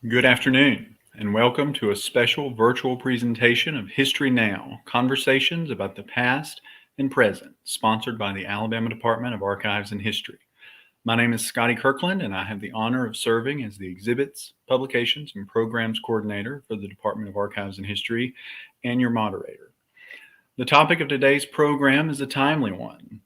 Good afternoon, and welcome to a special virtual presentation of History Now, Conversations about the Past and Present, sponsored by the Alabama Department of Archives and History. My name is Scotty Kirkland, and I have the honor of serving as the Exhibits, Publications, and Programs Coordinator for the Department of Archives and History and your moderator. The topic of today's program is a timely one.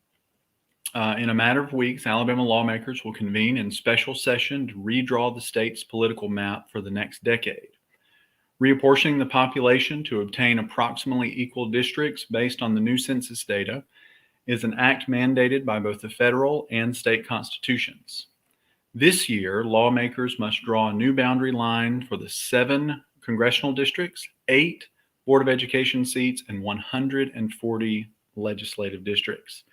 In a matter of weeks, Alabama lawmakers will convene in special session to redraw the state's political map for the next decade. Reapportioning the population to obtain approximately equal districts based on the new census data is an act mandated by both the federal and state constitutions. This year, lawmakers must draw a new boundary line for the 7 congressional districts, 8 Board of Education seats, and 140 legislative districts.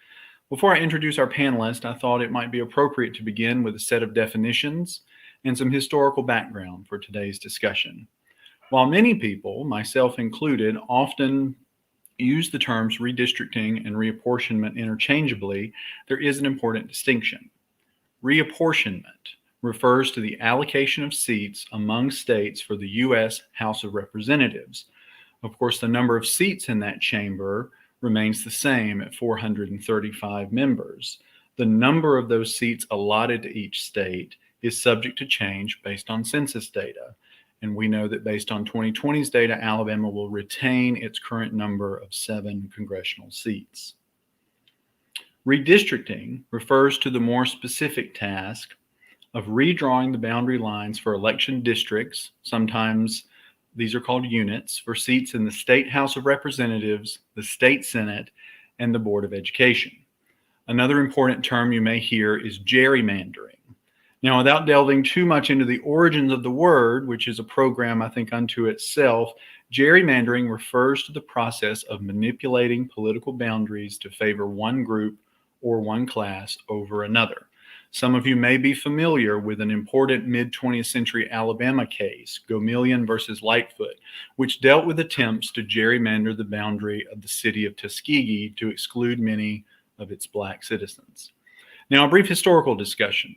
Before I introduce our panelists, I thought it might be appropriate to begin with a set of definitions and some historical background for today's discussion. While many people, myself included, often use the terms redistricting and reapportionment interchangeably, there is an important distinction. Reapportionment refers to the allocation of seats among states for the U.S. House of Representatives. Of course, the number of seats in that chamber remains the same at 435 members. The number of those seats allotted to each state is subject to change based on census data. And we know that based on 2020's data, Alabama will retain its current number of 7 congressional seats. Redistricting refers to the more specific task of redrawing the boundary lines for election districts, sometimes these are called units, for seats in the State House of Representatives, the State Senate, and the Board of Education. Another important term you may hear is gerrymandering. Now, without delving too much into the origins of the word, which is a program I think unto itself, gerrymandering refers to the process of manipulating political boundaries to favor one group or one class over another. Some of you may be familiar with an important mid-20th century Alabama case, Gomillion versus Lightfoot, which dealt with attempts to gerrymander the boundary of the city of Tuskegee to exclude many of its black citizens. Now, a brief historical discussion.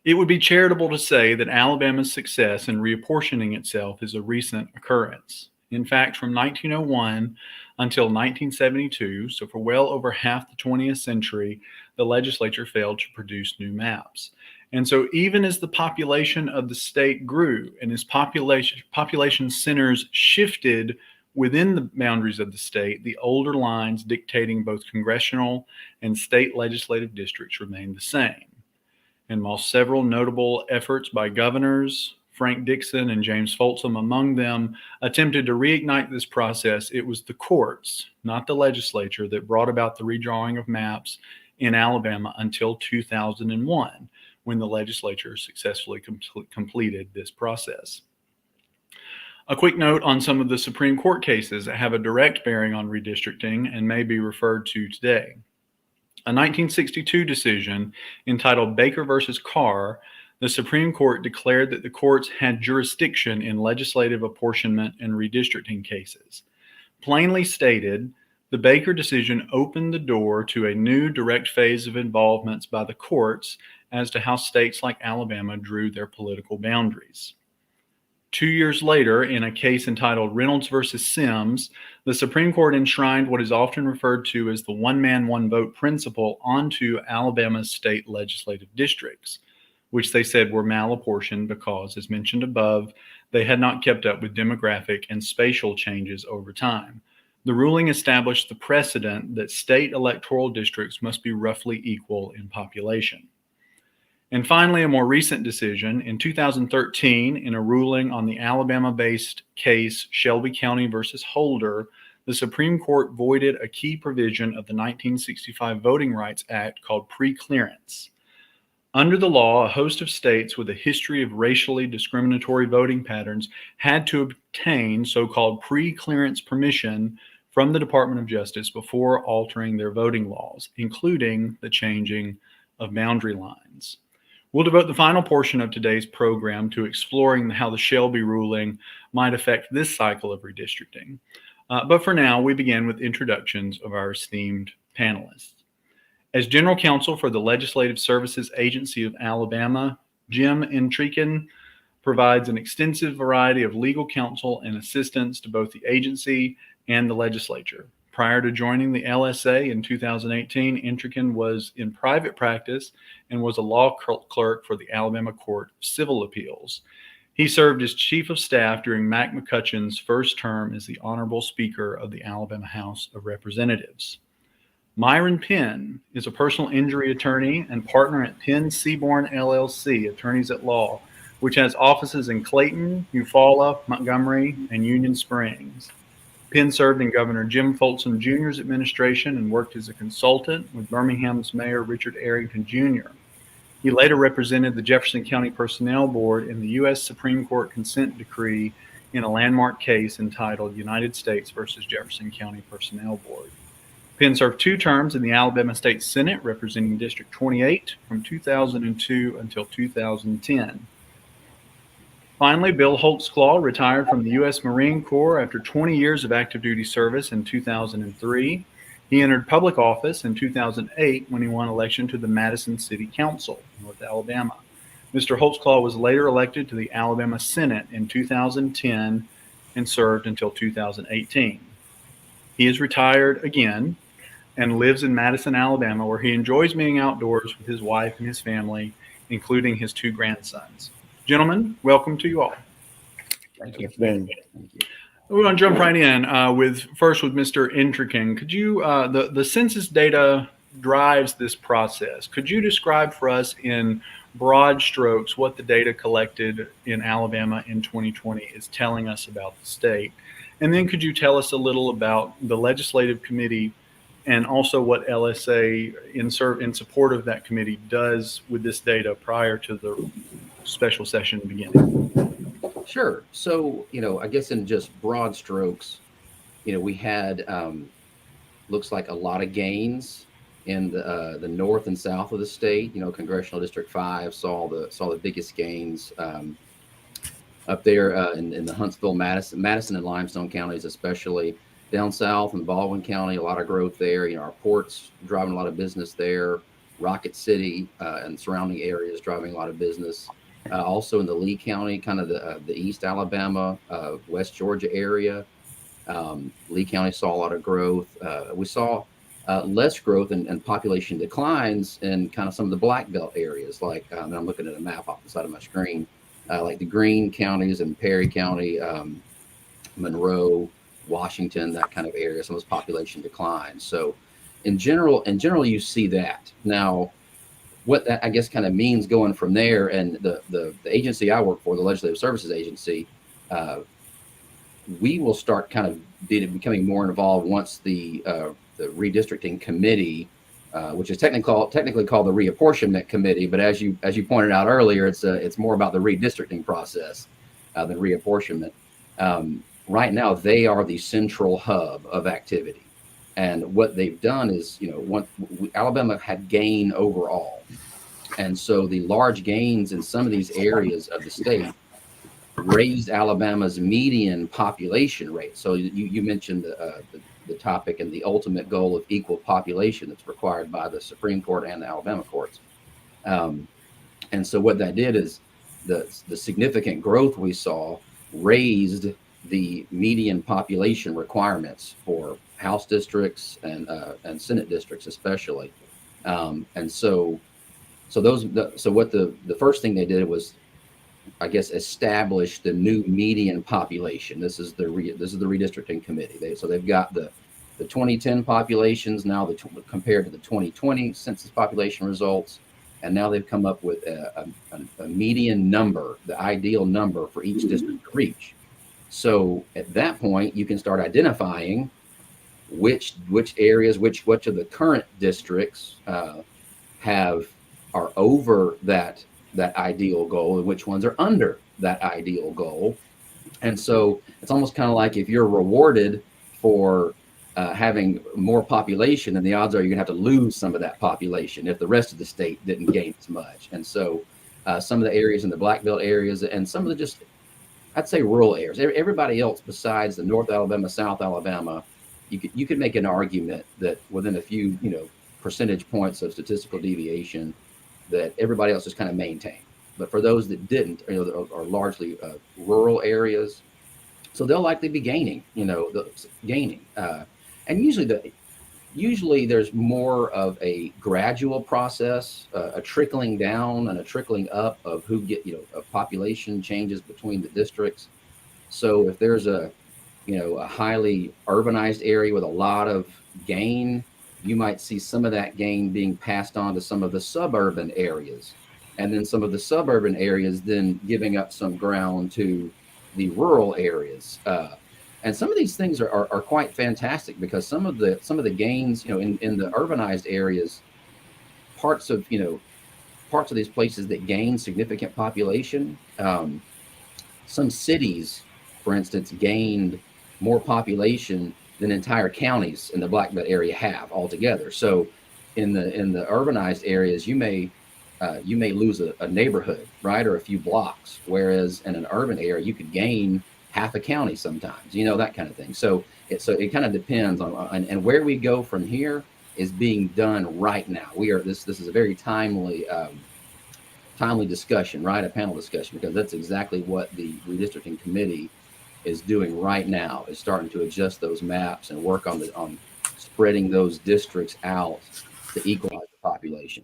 It would be charitable to say that Alabama's success in reapportioning itself is a recent occurrence. In fact, from 1901 until 1972, so for well over half the 20th century, the legislature failed to produce new maps. And so even as the population of the state grew and as population centers shifted within the boundaries of the state, the older lines dictating both congressional and state legislative districts remained the same. And while several notable efforts by governors, Frank Dixon and James Folsom among them, attempted to reignite this process, it was the courts, not the legislature, that brought about the redrawing of maps in Alabama until 2001, when the legislature successfully completed this process. A quick note on some of the Supreme Court cases that have a direct bearing on redistricting and may be referred to today. A 1962 decision entitled Baker versus Carr, the Supreme Court declared that the courts had jurisdiction in legislative apportionment and redistricting cases. Plainly stated, the Baker decision opened the door to a new direct phase of involvements by the courts as to how states like Alabama drew their political boundaries. 2 years later, in a case entitled Reynolds versus Sims, the Supreme Court enshrined what is often referred to as the one-man, one-vote principle onto Alabama's state legislative districts, which they said were malapportioned because, as mentioned above, they had not kept up with demographic and spatial changes over time. The ruling established the precedent that state electoral districts must be roughly equal in population. And finally, a more recent decision in 2013, in a ruling on the Alabama-based case Shelby County versus Holder, the Supreme Court voided a key provision of the 1965 Voting Rights Act called Preclearance. Under the law, a host of states with a history of racially discriminatory voting patterns had to obtain so-called preclearance permission from the Department of Justice before altering their voting laws, including the changing of boundary lines. We'll devote the final portion of today's program to exploring how the Shelby ruling might affect this cycle of redistricting. But for now, we begin with introductions of our esteemed panelists. As General Counsel for the Legislative Services Agency of Alabama, Jim Entrekin provides an extensive variety of legal counsel and assistance to both the agency and the legislature. Prior to joining the LSA in 2018, Entrekin was in private practice and was a law clerk for the Alabama Court of Civil Appeals. He served as Chief of Staff during Mac McCutcheon's first term as the Honorable Speaker of the Alabama House of Representatives. Myron Penn is a personal injury attorney and partner at Penn Seaborn LLC, Attorneys at Law, which has offices in Clayton, Eufaula, Montgomery, and Union Springs. Penn served in Governor Jim Folsom Jr.'s administration and worked as a consultant with Birmingham's Mayor Richard Arrington Jr. He later represented the Jefferson County Personnel Board in the U.S. Supreme Court consent decree in a landmark case entitled United States versus Jefferson County Personnel Board. Penn served 2 terms in the Alabama State Senate, representing District 28 from 2002 until 2010. Finally, Bill Holtzclaw retired from the U.S. Marine Corps after 20 years of active duty service in 2003. He entered public office in 2008 when he won election to the Madison City Council, North Alabama. Mr. Holtzclaw was later elected to the Alabama Senate in 2010 and served until 2018. He is retired again and lives in Madison, Alabama, where he enjoys being outdoors with his wife and his family, including his 2 grandsons. Gentlemen, welcome to you all. Thank you, Ben. We're going to jump right in first with Mr. Entrekin. Could you, the census data drives this process. Could you describe for us in broad strokes what the data collected in Alabama in 2020 is telling us about the state? And then could you tell us a little about the legislative committee and also what LSA in support of that committee does with this data prior to the special session beginning? Sure. So, I guess in just broad strokes, we had, looks like a lot of gains in the north and south of the state. Congressional District 5 saw the biggest gains up there in the Huntsville, Madison and Limestone counties, especially down south in Baldwin County, a lot of growth there. Our ports driving a lot of business there. Rocket City and surrounding areas driving a lot of business. Also in the Lee County, kind of the East Alabama, West Georgia area. Lee County saw a lot of growth. We saw less growth and population declines in kind of some of the Black Belt areas, like, and I'm looking at a map off the side of my screen, like the Greene counties and Perry County, Monroe, Washington, that kind of area, some of those population declines. So in general, you see that. Now, what that I guess kind of means going from there, and the agency I work for, the Legislative Services Agency, we will start kind of becoming more involved once the Redistricting Committee, which is technically called the Reapportionment Committee, but as you pointed out earlier, it's more about the redistricting process than reapportionment. Right now, they are the central hub of activity. And what they've done is, Alabama had gain overall. And so the large gains in some of these areas of the state raised Alabama's median population rate. So you mentioned the topic and the ultimate goal of equal population that's required by the Supreme Court and the Alabama courts. And so what that did is the significant growth we saw raised the median population requirements for House districts and Senate districts especially, and so what the first thing they did was, I guess, establish the new median population. This is the Redistricting Committee. They've got the 2010 populations now compared to the 2020 census population results, and now they've come up with a median number, the ideal number for each district to reach. So at that point, you can start identifying which areas, which of the current districts are over that ideal goal and which ones are under that ideal goal. And so it's almost kind of like if you're rewarded for having more population, then the odds are you're gonna have to lose some of that population if the rest of the state didn't gain as much. And so some of the areas in the Black Belt areas and some of the just, I'd say, rural areas, everybody else besides the North Alabama, South Alabama, you could make an argument that within a few percentage points of statistical deviation, that everybody else just kind of maintained. But for those that didn't, are largely rural areas, so they'll likely be gaining, and usually there's more of a gradual process, a trickling down and a trickling up of who of population changes between the districts. So if there's a highly urbanized area with a lot of gain, you might see some of that gain being passed on to some of the suburban areas, and then some of the suburban areas then giving up some ground to the rural areas. And some of these things are quite fantastic, because some of the gains, in the urbanized areas, parts of these places that gain significant population, some cities, for instance, gained more population than entire counties in the Black Belt area have altogether. So in the urbanized areas, you may lose a neighborhood, right, or a few blocks, whereas in an urban area you could gain half a county sometimes, that kind of thing. So it kind of depends on and where we go from here is being done right now. This is a very timely discussion, right? A panel discussion, because that's exactly what the redistricting committee is doing right now, is starting to adjust those maps and work on spreading those districts out to equalize the population.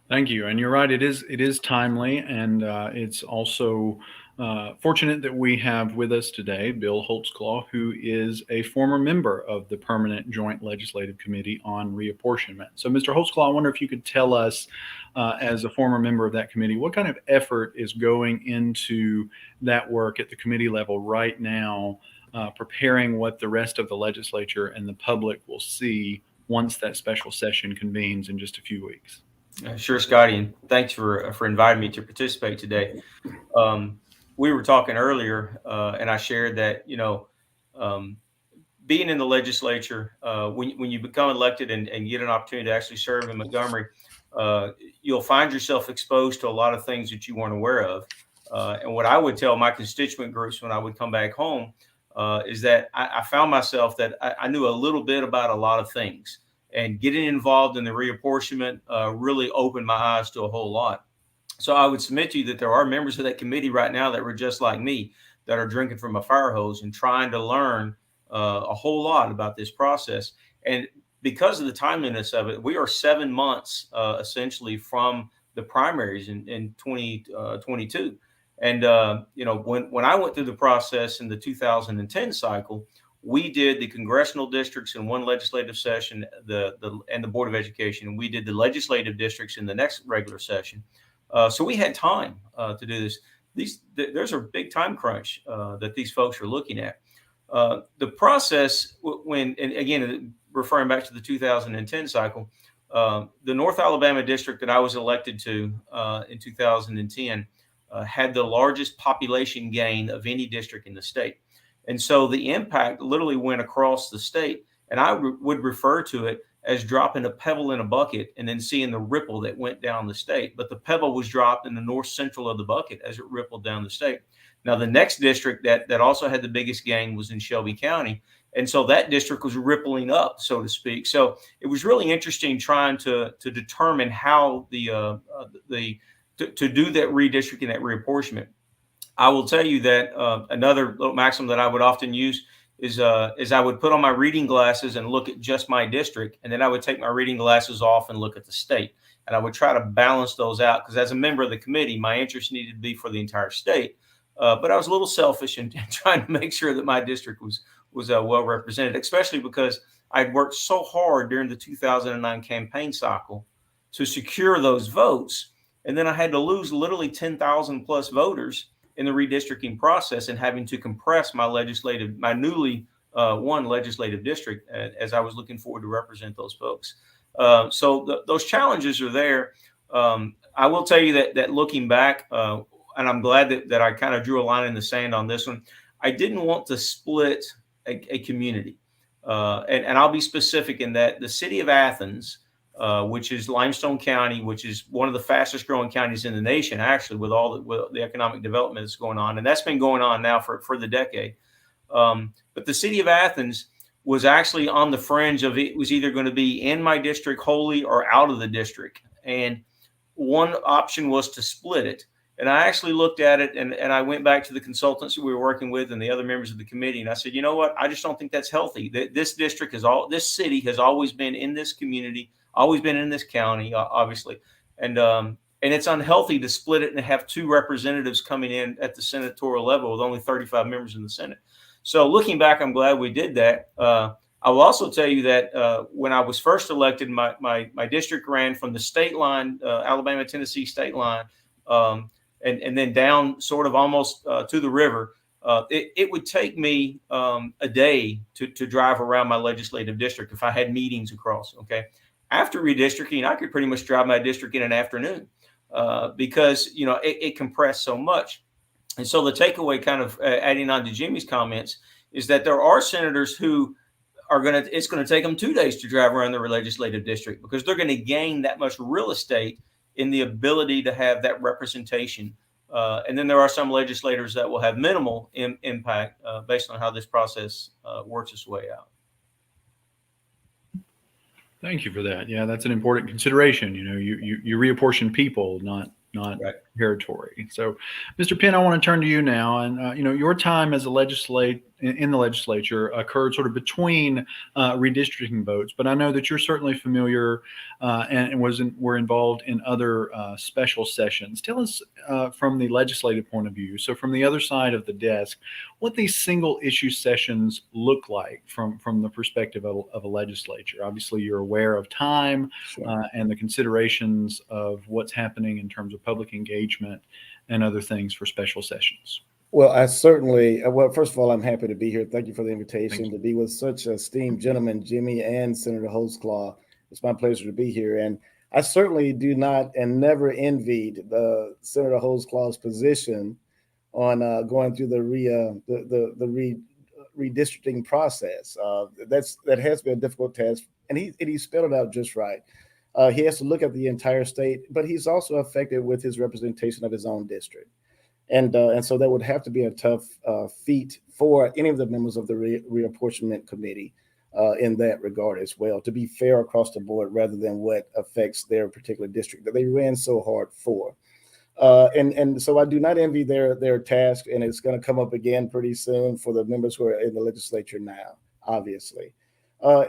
Thank you. And you're right. It is timely, and it's also fortunate that we have with us today Bill Holtzclaw, who is a former member of the Permanent Joint Legislative Committee on Reapportionment. So, Mr. Holtzclaw, I wonder if you could tell us, as a former member of that committee, what kind of effort is going into that work at the committee level right now, preparing what the rest of the legislature and the public will see once that special session convenes in just a few weeks. Sure, Scotty, and thanks for inviting me to participate today. We were talking earlier, and I shared that being in the legislature, when you become elected and get an opportunity to actually serve in Montgomery, you'll find yourself exposed to a lot of things that you weren't aware of. And what I would tell my constituent groups when I would come back home is that I found myself that I knew a little bit about a lot of things. And getting involved in the reapportionment really opened my eyes to a whole lot. So I would submit to you that there are members of that committee right now that were just like me, that are drinking from a fire hose and trying to learn a whole lot about this process. And because of the timeliness of it, we are 7 months essentially from the primaries in 2022. And when I went through the process in the 2010 cycle, we did the congressional districts in one legislative session, and the Board of Education, and we did the legislative districts in the next regular session. So we had time to do this. There's a big time crunch that these folks are looking at. The process, and again, referring back to the 2010 cycle, the North Alabama district that I was elected to in 2010 had the largest population gain of any district in the state. And so the impact literally went across the state, and I would refer to it as dropping a pebble in a bucket and then seeing the ripple that went down the state. But the pebble was dropped in the north central of the bucket as it rippled down the state. Now, the next district that also had the biggest gain was in Shelby County. And so that district was rippling up, so to speak. So it was really interesting trying to determine how to do that redistricting, that reapportionment. I will tell you that another little maxim that I would often use is I would put on my reading glasses and look at just my district, and then I would take my reading glasses off and look at the state. And I would try to balance those out, because as a member of the committee, my interest needed to be for the entire state. But I was a little selfish in trying to make sure that my district was well represented, especially because I'd worked so hard during the 2009 campaign cycle to secure those votes. And then I had to lose literally 10,000 plus voters in the redistricting process, and having to compress my newly won legislative district as I was looking forward to represent those folks. So those challenges are there. I will tell you that looking back, and I'm glad that I kind of drew a line in the sand on this one, I didn't want to split a community. And I'll be specific in that the city of Athens, which is Limestone County, which is one of the fastest growing counties in the nation, actually, with all the economic development that's going on. And that's been going on now for the decade. But the city of Athens was actually on the fringe of it was either going to be in my district wholly or out of the district. And one option was to split it. And I actually looked at it, and I went back to the consultants who we were working with and the other members of the committee. And I said, you know what? I just don't think that's healthy. This district this city has always been in this community, always been in this county, obviously. And it's unhealthy to split it and have two representatives coming in at the senatorial level with only 35 members in the Senate. So looking back, I'm glad we did that. I will also tell you that when I was first elected, my district ran from the state line, Alabama-Tennessee state line, and then down sort of almost to the river. It would take me a day to drive around my legislative district if I had meetings across. Okay. After redistricting, I could pretty much drive my district in an afternoon because, it compressed so much. And so the takeaway, kind of adding on to Jimmy's comments, is that there are senators who it's going to take them 2 days to drive around their legislative district because they're going to gain that much real estate in the ability to have that representation. And then there are some legislators that will have minimal impact based on how this process works its way out. Thank you for that. Yeah, that's an important consideration. You reapportion people, not Right. territory. So, Mr. Penn, I want to turn to you now. And your time as a in the legislature occurred sort of between redistricting votes, but I know that you're certainly familiar and were involved in other special sessions. Tell us from the legislative point of view, so from the other side of the desk, what these single issue sessions look like from the perspective of a legislature. Obviously, you're aware of time and the considerations of what's happening in terms of public engagement and other things for special sessions. Well, I certainly, first of all, I'm happy to be here. Thank you for the invitation to be with such esteemed gentlemen, Jimmy and Senator Holtzclaw. It's my pleasure to be here. And I certainly do not and never envied the Senator Holtzclaw's position on going through the redistricting process. That has been a difficult task, and he spelled it out just right. He has to look at the entire state, but he's also affected with his representation of his own district. And so that would have to be a tough feat for any of the members of the reapportionment committee in that regard as well, to be fair across the board rather than what affects their particular district that they ran so hard for. And so I do not envy their task, and it's going to come up again pretty soon for the members who are in the legislature now, obviously.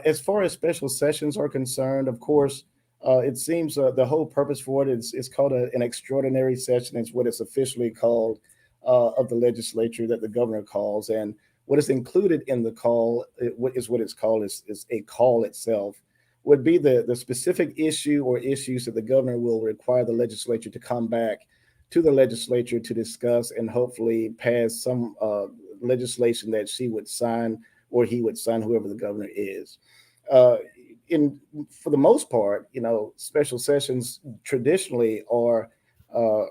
As far as special sessions are concerned, of course, it seems the whole purpose for it is called an extraordinary session. It's what it's officially called of the legislature that the governor calls. And what is included in the call, is what it's called is a call itself, would be the specific issue or issues that the governor will require the legislature to come back to the legislature to discuss and hopefully pass some legislation that she would sign or he would sign, whoever the governor is. For the most part, special sessions traditionally are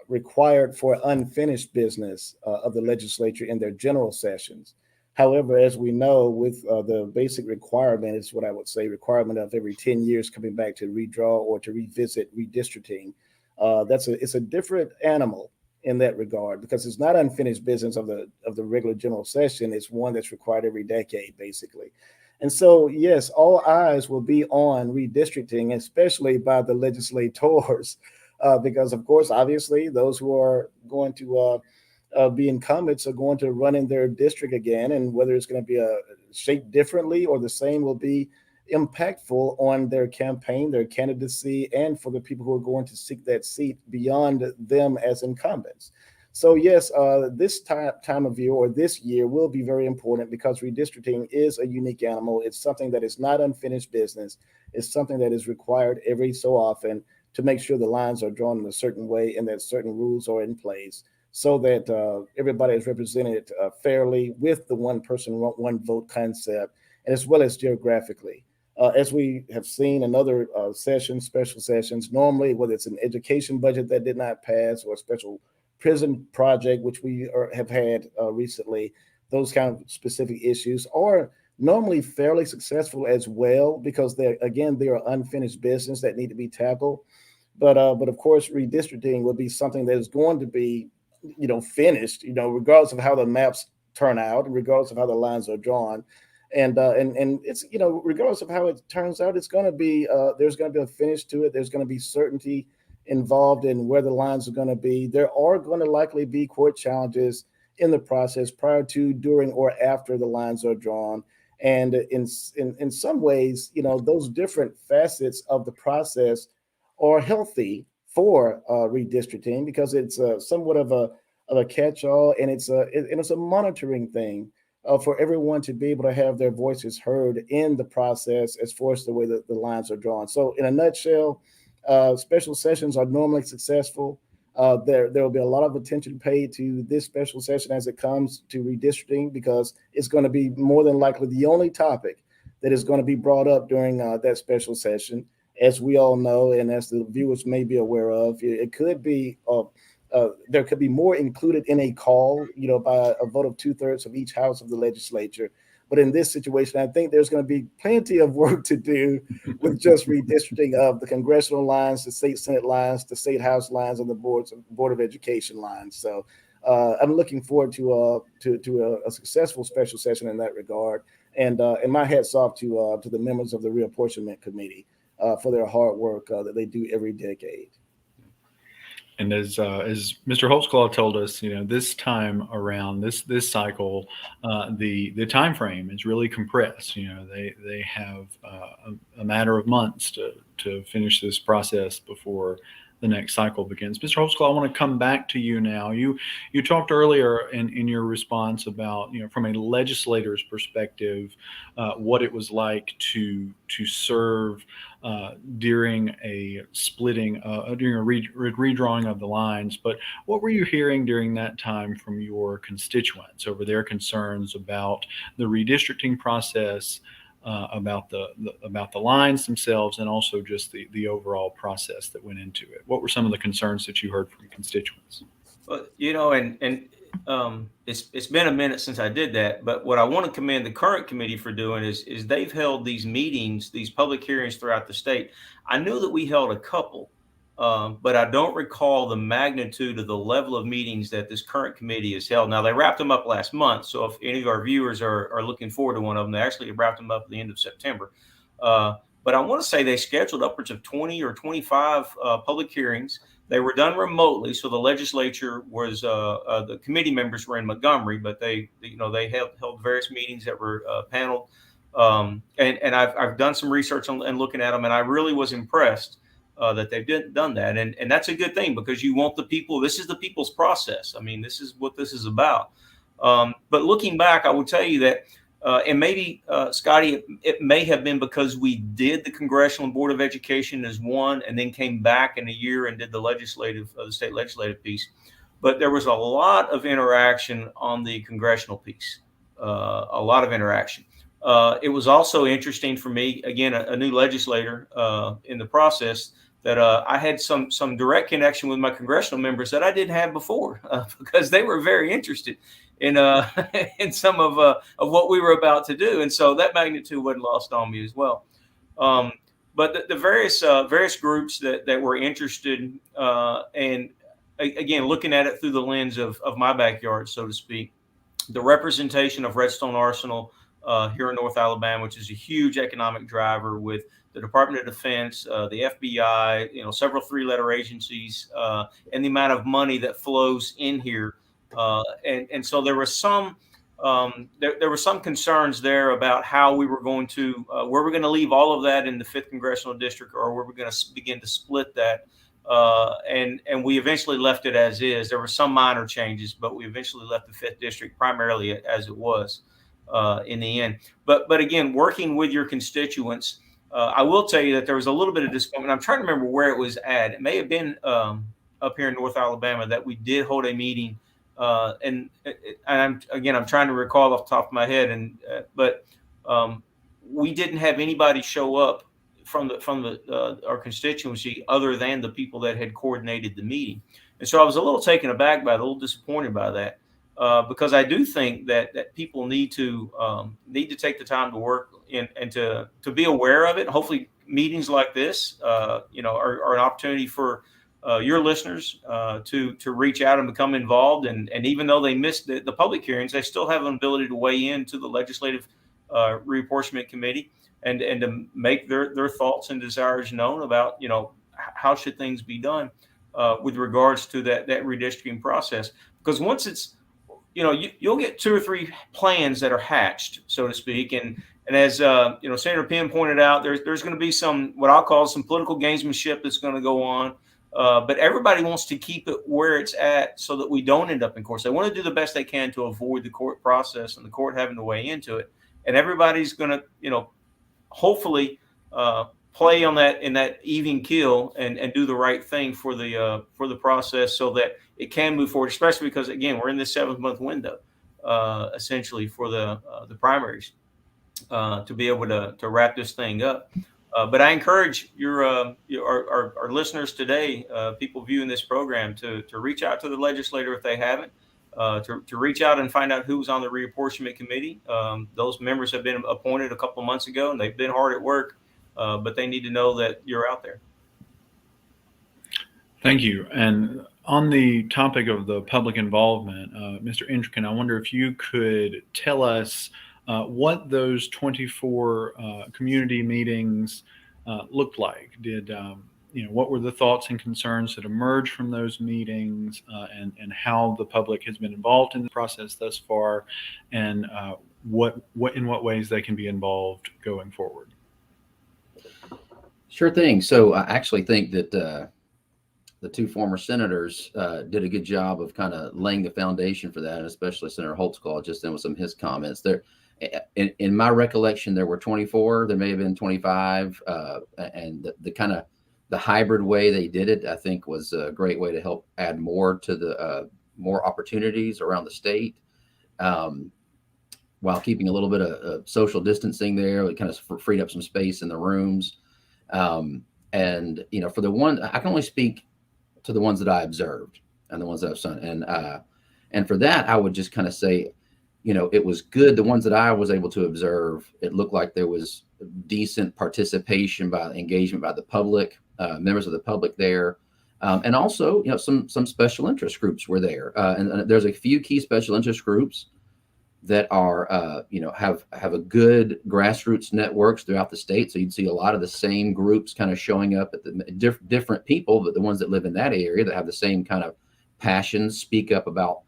required for unfinished business of the legislature in their general sessions. However, as we know, with the basic requirement is what I would say requirement of every 10 years coming back to redraw or to revisit redistricting. It's a different animal in that regard because it's not unfinished business of the regular general session. It's one that's required every decade, basically. And so, yes, all eyes will be on redistricting, especially by the legislators, because, of course, obviously, those who are going to be incumbents are going to run in their district again. And whether it's going to be shaped differently or the same will be impactful on their campaign, their candidacy, and for the people who are going to seek that seat beyond them as incumbents. So yes, this time of year or this year will be very important because redistricting is a unique animal. It's something that is not unfinished business. It's something that is required every so often to make sure the lines are drawn in a certain way and that certain rules are in place so that everybody is represented fairly with the one person, one vote concept, and as well as geographically. As we have seen in other sessions, special sessions, normally whether it's an education budget that did not pass or a special prison project, which we have had recently, those kind of specific issues are normally fairly successful as well because they are unfinished business that need to be tackled. But of course, redistricting will be something that is going to be, finished, regardless of how the maps turn out, regardless of how the lines are drawn. And it's, regardless of how it turns out, it's going to be, there's going to be a finish to it. There's going to be certainty involved in where the lines are going to be. There are going to likely be court challenges in the process prior to, during, or after the lines are drawn. And in some ways, those different facets of the process are healthy for redistricting, because it's somewhat of a catch-all, and it's a monitoring thing for everyone to be able to have their voices heard in the process as far as the way that the lines are drawn. So in a nutshell, special sessions are normally successful. There will be a lot of attention paid to this special session as it comes to redistricting, because it's going to be more than likely the only topic that is going to be brought up during that special session. As we all know, and as the viewers may be aware of, it could be there could be more included in a call, by a vote of 2/3 of each house of the legislature. But in this situation, I think there's going to be plenty of work to do with just redistricting of the congressional lines, the state Senate lines, the state House lines, and the Board of Education lines. So I'm looking forward to a successful special session in that regard. And my hats off to the members of the Reapportionment Committee for their hard work that they do every decade. And as Mr. Holtzclaw told us, this time around, this cycle, the time frame is really compressed. They have a matter of months to finish this process before the next cycle begins. Mr. Holtzclaw, I want to come back to you now. You talked earlier in your response about, from a legislator's perspective, what it was like to serve during a splitting, during a redrawing of the lines. But what were you hearing during that time from your constituents over their concerns about the redistricting process, about the lines themselves, and also just the overall process that went into it? What were some of the concerns that you heard from constituents? Well, it's been a minute since I did that, but what I want to commend the current committee for doing is they've held these meetings, these public hearings throughout the state. I knew that we held a couple, but I don't recall the magnitude of the level of meetings that this current committee has held. Now, they wrapped them up last month, so if any of our viewers are looking forward to one of them, they actually wrapped them up at the end of September. But I want to say they scheduled upwards of 20 or 25 public hearings. They were done remotely, so the legislature was the committee members were in Montgomery, but they held various meetings that were paneled. And I've done some research and looking at them, and I really was impressed that they've done that, and that's a good thing, because you want the people. This is the people's process. I mean, this is what this is about. But looking back, I will tell you that. And maybe, Scotty, it may have been because we did the Congressional and Board of Education as one, and then came back in a year and did the state legislative piece. But there was a lot of interaction on the congressional piece, a lot of interaction. It was also interesting for me, again, a new legislator in the process, that I had some direct connection with my congressional members that I didn't have before, because they were very interested in some of what we were about to do, and so that magnitude wasn't lost on me as well. But the various groups that were interested, and again, looking at it through the lens of my backyard, so to speak, the representation of Redstone Arsenal here in North Alabama, which is a huge economic driver, with the Department of Defense, the FBI, several three-letter agencies, and the amount of money that flows in here. And so there was some concerns there about how we were going to were we going to leave all of that in the 5th Congressional District, or were we going to begin to split that? And we eventually left it as is. There were some minor changes, but we eventually left the 5th District primarily as it was in the end. But again, working with your constituents, I will tell you that there was a little bit of disappointment. I'm trying to remember where it was at. It may have been up here in North Alabama that we did hold a meeting. And I'm trying to recall off the top of my head, but we didn't have anybody show up from our constituency other than the people that had coordinated the meeting. And so I was a little taken aback by it, a little disappointed by that, because I do think that people need to take the time to work and to be aware of it. Hopefully meetings like this, are an opportunity for your listeners to reach out and become involved. And even though they missed the public hearings, they still have an ability to weigh into the Legislative Reapportionment Committee and to make their thoughts and desires known about, how should things be done with regards to that redistricting process. Because once it's, you'll get 2 or 3 plans that are hatched, so to speak, and as Senator Penn pointed out, there's going to be some, what I'll call some political gamesmanship that's going to go on. But everybody wants to keep it where it's at so that we don't end up in court. So they want to do the best they can to avoid the court process and the court having to weigh into it. And everybody's going to, hopefully play on that in that even keel and do the right thing for the process so that it can move forward, especially because, again, we're in this 7-month window, essentially, for the primaries to be able to wrap this thing up. But I encourage our listeners today, people viewing this program, to reach out to the legislator if they haven't, to reach out and find out who's on the reapportionment committee. Those members have been appointed a couple of months ago, and they've been hard at work, but they need to know that you're out there. Thank you. And on the topic of the public involvement, Mr. Entrekin, I wonder if you could tell us what those 24 community meetings looked like. What were the thoughts and concerns that emerged from those meetings, and how the public has been involved in the process thus far, and in what ways they can be involved going forward? Sure thing. So I actually think that the 2 former senators did a good job of kind of laying the foundation for that, and especially Senator Holtzclaw just then with some of his comments there. In my recollection, there were 24. There may have been 25, and the kind of the hybrid way they did it, I think, was a great way to help add more to the more opportunities around the state, while keeping a little bit of social distancing there. It kind of freed up some space in the rooms, and for the one, I can only speak to the ones that I observed and the ones that I've seen, and for that, I would just kind of say, it was good. The ones that I was able to observe, it looked like there was decent participation engagement by the public, members of the public there. And also, some special interest groups were there. And there's a few key special interest groups that are, have a good grassroots networks throughout the state. So you'd see a lot of the same groups kind of showing up at the different people, but the ones that live in that area that have the same kind of passions, speak up about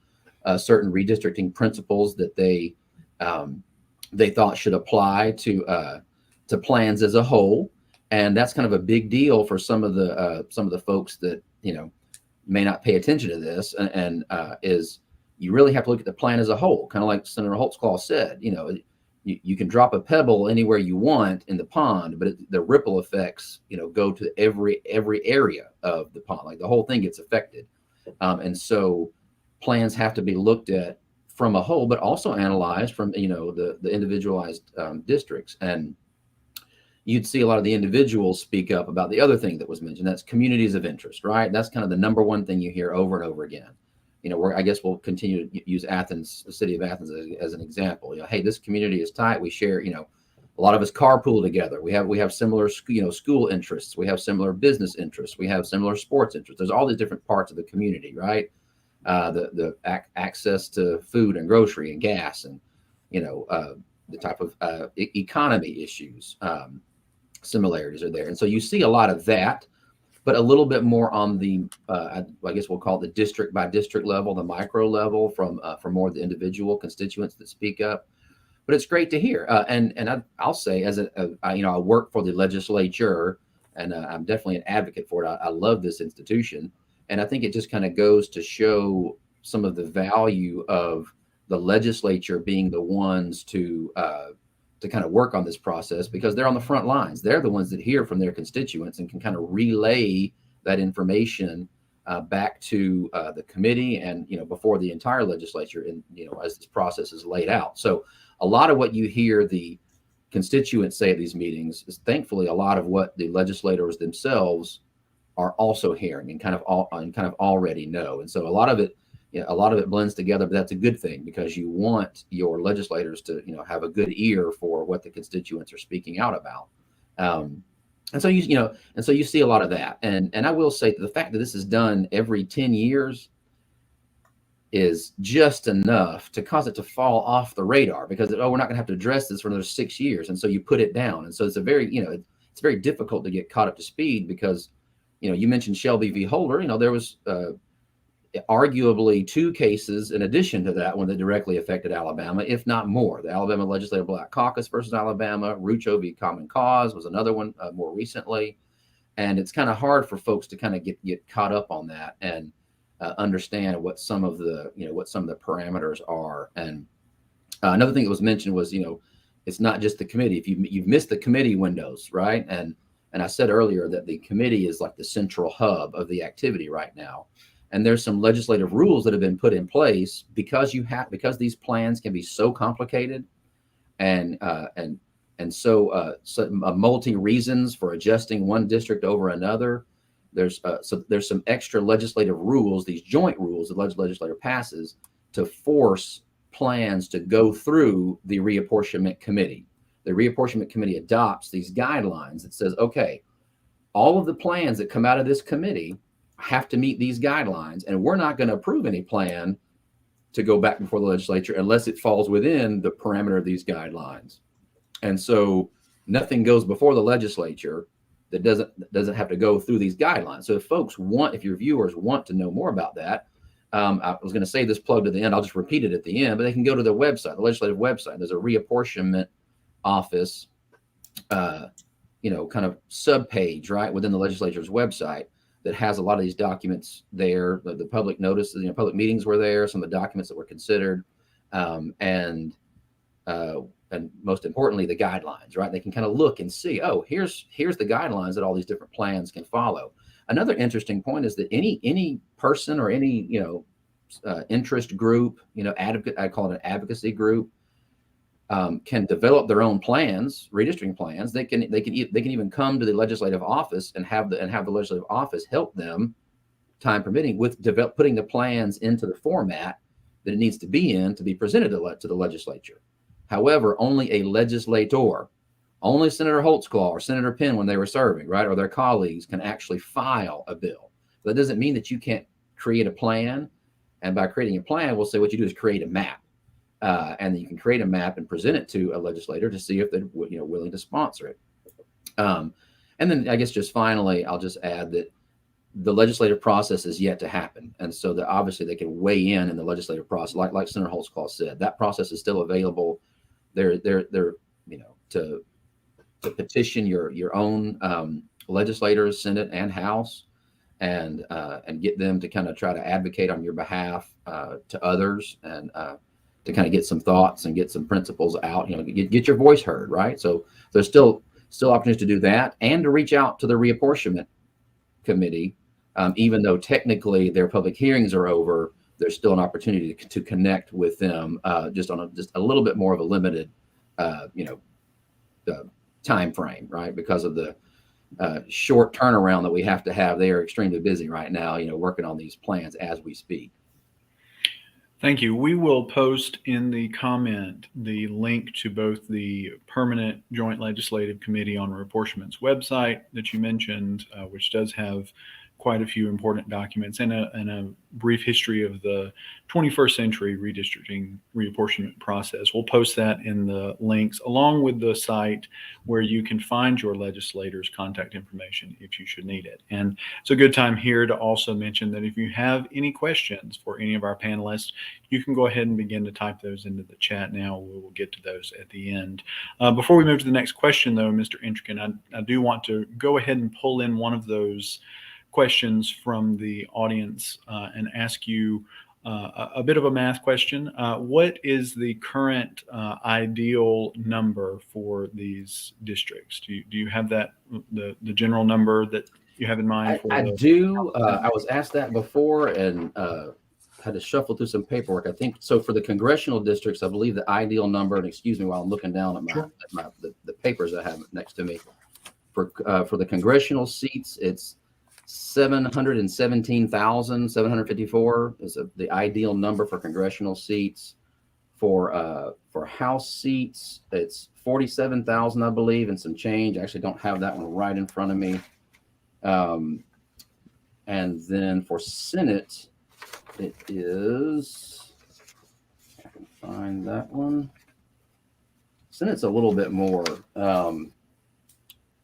certain redistricting principles that they thought should apply to plans as a whole, and that's kind of a big deal for some of the folks that may not pay attention to this. And is you really have to look at the plan as a whole, kind of like Senator Holtzclaw said. You can drop a pebble anywhere you want in the pond, but the ripple effects go to every area of the pond. Like the whole thing gets affected, and so plans have to be looked at from a whole, but also analyzed from the individualized districts. And you'd see a lot of the individuals speak up about the other thing that was mentioned. That's communities of interest, right? That's kind of the number one thing you hear over and over again. I guess we'll continue to use Athens, the city of Athens, as an example. Hey, this community is tight. We share, a lot of us carpool together. We have similar, school interests. We have similar business interests. We have similar sports interests. There's all these different parts of the community, right? The access to food and grocery and gas, and the type of economy issues, similarities are there. And so you see a lot of that, but a little bit more on the I guess we'll call it the district by district level, the micro level, from more of the individual constituents that speak up. But it's great to hear, and I'll say, as I work for the legislature, and I'm definitely an advocate for it. I love this institution. And I think it just kind of goes to show some of the value of the legislature being the ones to kind of work on this process, because they're on the front lines. They're the ones that hear from their constituents and can kind of relay that information back to the committee and before the entire legislature, and as this process is laid out. So a lot of what you hear the constituents say at these meetings is thankfully a lot of what the legislators themselves are also hearing and kind of already know. And so a lot of it blends together, but that's a good thing, because you want your legislators to have a good ear for what the constituents are speaking out about. And so you see a lot of that. And I will say that the fact that this is done every 10 years is just enough to cause it to fall off the radar, because we're not going to have to address this for another 6 years. And so you put it down. And so it's very difficult to get caught up to speed, because you mentioned Shelby v. Holder. There was arguably 2 cases in addition to that one that directly affected Alabama, if not more. The Alabama Legislative Black Caucus versus Alabama, Rucho v. Common Cause was another one more recently. And it's kind of hard for folks to kind of get caught up on that and understand what some of the parameters are. And another thing that was mentioned was, it's not just the committee. If you've missed the committee windows, right? And I said earlier that the committee is like the central hub of the activity right now. And there's some legislative rules that have been put in place because these plans can be so complicated and so multi reasons for adjusting one district over another. There's some extra legislative rules, these joint rules the legislature passes to force plans to go through the reapportionment committee. The reapportionment committee adopts these guidelines that says, okay, all of the plans that come out of this committee have to meet these guidelines, and we're not going to approve any plan to go back before the legislature unless it falls within the parameter of these guidelines. And so nothing goes before the legislature that doesn't have to go through these guidelines. So if your viewers want to know more about that, I was going to say this plug to the end. I'll just repeat it at the end, but they can go to their website, the legislative website. There's a reapportionment office, kind of subpage right within the legislature's website that has a lot of these documents there. The public notices, public meetings were there, some of the documents that were considered, and most importantly, the guidelines, right? They can kind of look and see, oh, here's the guidelines that all these different plans can follow. Another interesting point is that any person or any, interest group, I call it an advocacy group, can develop their own plans, redistricting plans. They can even come to the legislative office and have the legislative office help them, time permitting, with putting the plans into the format that it needs to be in to be presented to the legislature. However, only a legislator, only Senator Holtzclaw or Senator Penn, when they were serving, right, or their colleagues, can actually file a bill. That doesn't mean that you can't create a plan. And by creating a plan, we'll say what you do is create a map. And then you can create a map and present it to a legislator to see if they're willing to sponsor it. And then I guess just finally, I'll just add that the legislative process is yet to happen. And so that obviously they can weigh in the legislative process, like Senator Holtzclaw said. That process is still available. They're to petition your own legislators, Senate and House, and get them to kind of try to advocate on your behalf to others, and to kind of get some thoughts and get some principles out, get your voice heard, right? So there's still opportunities to do that, and to reach out to the reapportionment committee, even though technically their public hearings are over. There's still an opportunity to connect with them, just on a little bit more of a limited, time frame, right? Because of the short turnaround that we have to have. They are extremely busy right now, working on these plans as we speak. Thank you. We will post in the comment the link to both the Permanent Joint Legislative Committee on Reapportionment's website that you mentioned, which does have quite a few important documents, and a brief history of the 21st century redistricting reapportionment process. We'll post that in the links, along with the site where you can find your legislators' contact information if you should need it. And it's a good time here to also mention that if you have any questions for any of our panelists, you can go ahead and begin to type those into the chat now. We will get to those at the end. Before we move to the next question, though, Mr. Entrekin, I do want to go ahead and pull in one of those questions from the audience and ask you a bit of a math question. What is the current ideal number for these districts? Do you have that, the general number that you have in mind? I do. I was asked that before and had to shuffle through some paperwork. I think so. For the congressional districts, I believe the ideal number, and excuse me while I'm looking down at the papers I have next to me. For the congressional seats, it's 717,754 is the ideal number for congressional seats. For House seats, it's 47,000, I believe, and some change. I actually don't have that one right in front of me. And then for Senate, it is, I can find that one. Senate's a little bit more.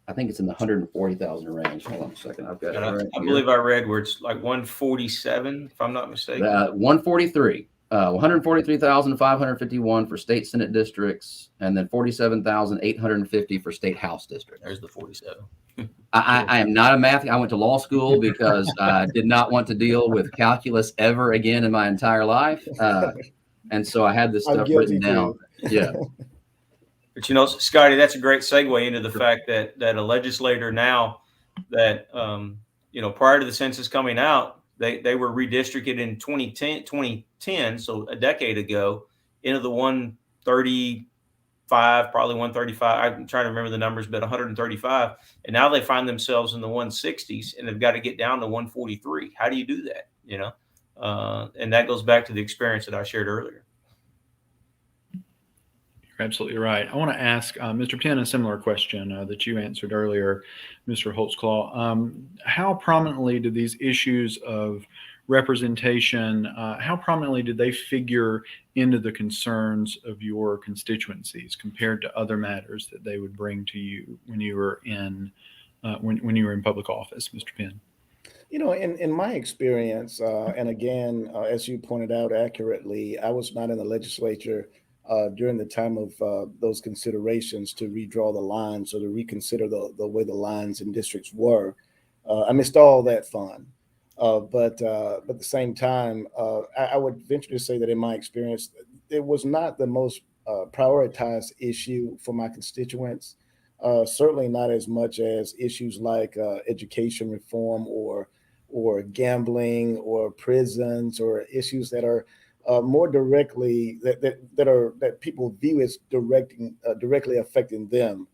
I think it's in the 140,000 range. Hold on a second. I've got it right I here. believe I read where it's like 147, if I'm not mistaken. 143. 143,551 for state Senate districts, and then 47,850 for state House districts. There's the 47. I am not a math. I went to law school because I did not want to deal with calculus ever again in my entire life. And so I had this stuff written down. Yeah. But you know, Scotty, that's a great segue into the fact that a legislator now that you know, prior to the census coming out, they were redistricted in 2010, so a decade ago, into the 135, probably 135. I'm trying to remember the numbers, but 135. And now they find themselves in the 160s, and they've got to get down to 143. How do you do that? You know, and that goes back to the experience that I shared earlier. Absolutely right. I want to ask Mr. Penn a similar question that you answered earlier, Mr. Holtzclaw. How prominently did these issues of representation, how prominently did they figure into the concerns of your constituencies compared to other matters that they would bring to you when you were in when you were in public office, Mr. Penn? You know, in my experience, and again, as you pointed out accurately, I was not in the legislature during the time of those considerations to redraw the lines or to reconsider the way the lines and districts were. I missed all that fun. But at the same time, I would venture to say that in my experience, it was not the most prioritized issue for my constituents. Certainly not as much as issues like education reform or gambling or prisons or issues that are more directly that people view as directly affecting them,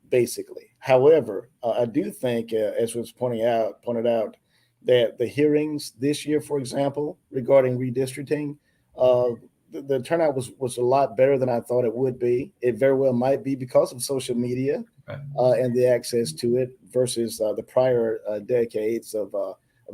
basically. However, I do think, as was pointed out, that the hearings this year, for example, regarding redistricting, the turnout was a lot better than I thought it would be. It very well might be because of social media and the access to it versus the prior decades of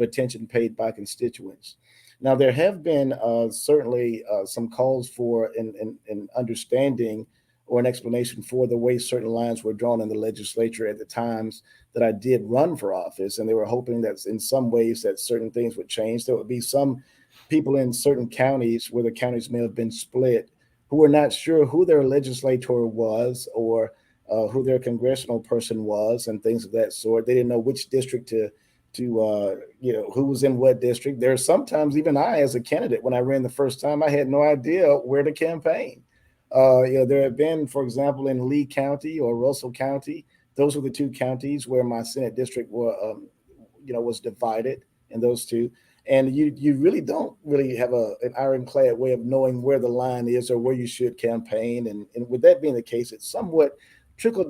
attention paid by constituents. Now, there have been certainly some calls for an understanding or an explanation for the way certain lines were drawn in the legislature at the times that I did run for office. And they were hoping that in some ways that certain things would change. There would be some people in certain counties where the counties may have been split who were not sure who their legislator was or who their congressional person was and things of that sort. They didn't know which district to you know, who was in what district. There's sometimes even I, as a candidate, when I ran the first time, I had no idea where to campaign. You know, there have been, for example, in Lee County or Russell County, those were the two counties where my Senate district were, you know, was divided in those two. And you really don't really have an ironclad way of knowing where the line is or where you should campaign. And with that being the case, it somewhat trickles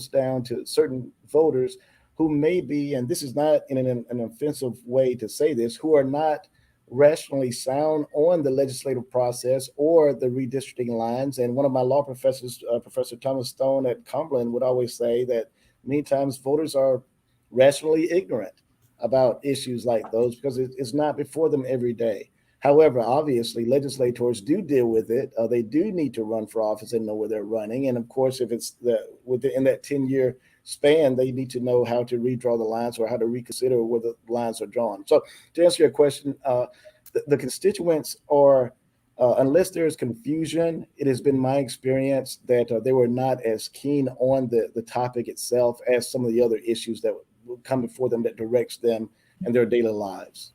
down to certain voters who may be, and this is not in an offensive way to say this, who are not rationally sound on the legislative process or the redistricting lines. And one of my law professors, Professor Thomas Stone at Cumberland, would always say that many times voters are rationally ignorant about issues like those because it's not before them every day. However, obviously, legislators do deal with it. They do need to run for office and know where they're running. And of course, if it's in that 10-year span, they need to know how to redraw the lines or how to reconsider where the lines are drawn. So to answer your question, the constituents are, unless there's confusion, it has been my experience that they were not as keen on the topic itself as some of the other issues that will come before them that directs them in their daily lives.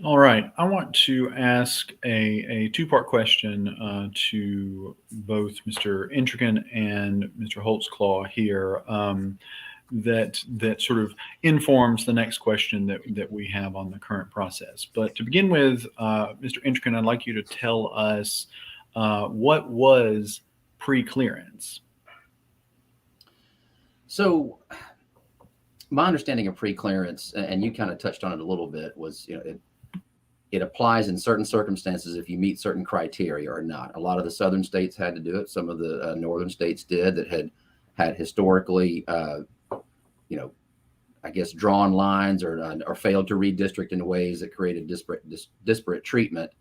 All right. I want to ask a two-part question to both Mr. Entrekin and Mr. Holtzclaw here that sort of informs the next question that we have on the current process. But to begin with, Mr. Entrekin, I'd like you to tell us what was preclearance. So my understanding of preclearance, and you kind of touched on it a little bit, was, you know, it applies in certain circumstances if you meet certain criteria or not. A lot of the southern states had to do it. Some of the northern states did that had historically, you know, I guess drawn lines or failed to redistrict in ways that created disparate treatment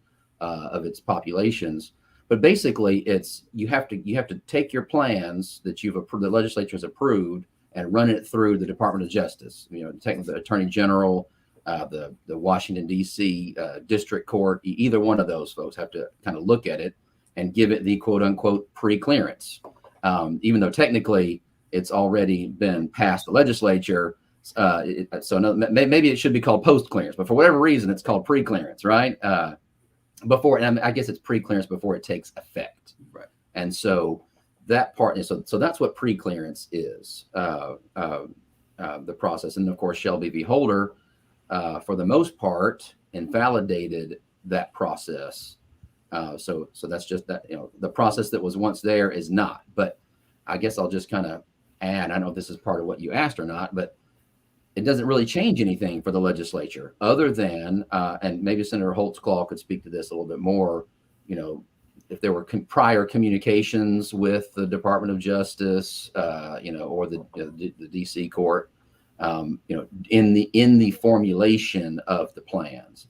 of its populations. But basically, it's you have to take your plans that the legislature has approved and run it through the Department of Justice. Take the Attorney General, the Washington D.C. District Court. Either one of those folks have to kind of look at it and give it the quote unquote pre-clearance, even though technically it's already been passed the legislature. Maybe it should be called post-clearance, but for whatever reason, it's called pre-clearance, right? And I guess it's pre-clearance before it takes effect. Right. And so that part, so that's what pre-clearance is, the process. And of course, Shelby v. Holder, for the most part, invalidated that process. So that's just that, the process that was once there is not. But I guess I'll just kind of add, I don't know if this is part of what you asked or not, but it doesn't really change anything for the legislature other than, and maybe Senator Holtzclaw could speak to this a little bit more, if there were prior communications with the Department of Justice, or the DC court, in the formulation of the plans.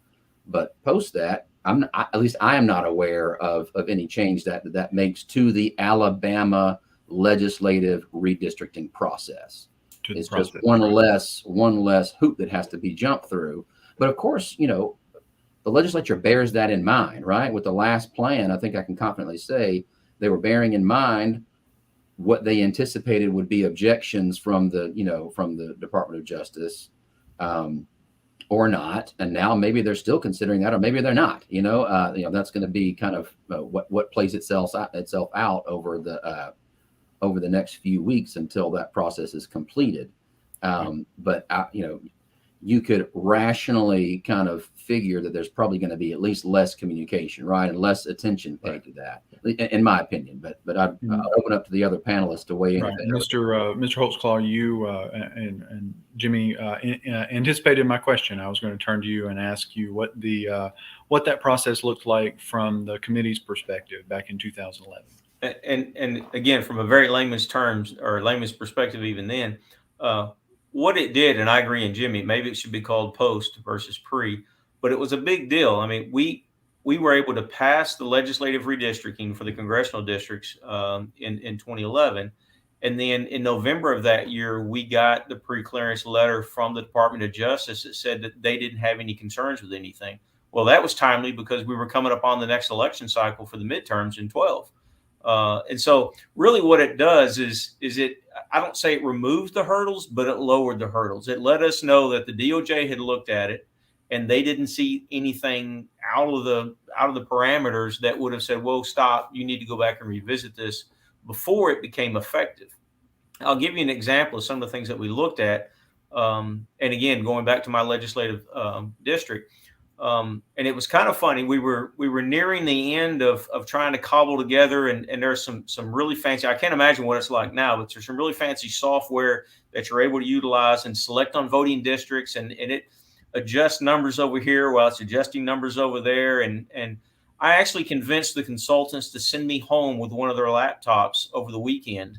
But post that, at least I am not aware of any change that makes to the Alabama legislative redistricting process. It's just one less hoop that has to be jumped through. But of course, the legislature bears that in mind, right? With the last plan, I think I can confidently say they were bearing in mind what they anticipated would be objections from the Department of Justice, or not. And now maybe they're still considering that, or maybe they're not. That's going to be kind of what plays itself out over the next few weeks until that process is completed. But you could rationally kind of figure that there's probably going to be at least less communication, right, and less attention paid to that, in my opinion. But I'll open up to the other panelists to weigh in. Right. Mr. Holtzclaw, you and Jimmy anticipated my question. I was going to turn to you and ask you what that process looked like from the committee's perspective back in 2011. And again, from a very layman's terms or layman's perspective, even then, what it did, and I agree, and Jimmy, maybe it should be called post versus pre, but it was a big deal. I mean, we were able to pass the legislative redistricting for the congressional districts in 2011. And then in November of that year, we got the pre-clearance letter from the Department of Justice that said that they didn't have any concerns with anything. Well, that was timely because we were coming up on the next election cycle for the midterms in 12. And so really what it does is I don't say it removes the hurdles, but it lowered the hurdles. It let us know that the DOJ had looked at it and they didn't see anything out of the parameters that would have said, whoa, stop, you need to go back and revisit this before it became effective. I'll give you an example of some of the things that we looked at. And again, going back to my legislative district, and it was kind of funny. We were nearing the end of trying to cobble together, and there's some really fancy, I can't imagine what it's like now, but there's some really fancy software that you're able to utilize and select on voting districts, and it adjusts numbers over here while it's adjusting numbers over there. And I actually convinced the consultants to send me home with one of their laptops over the weekend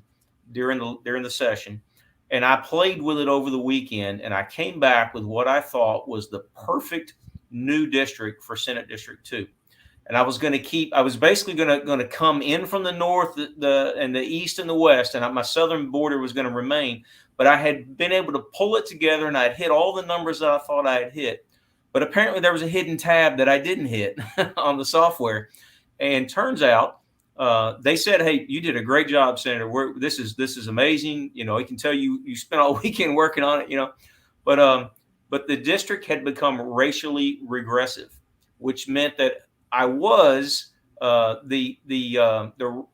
during the session. And I played with it over the weekend, and I came back with what I thought was the perfect new district for Senate District 2. And I was basically going to come in from the north, and the east and the west, and my southern border was going to remain. But I had been able to pull it together, and I had hit all the numbers that I thought I had hit. But apparently there was a hidden tab that I didn't hit on the software. And turns out they said, "Hey, you did a great job, Senator. This is amazing. I can tell you spent all weekend working on it. But the district had become racially regressive, which meant that I was the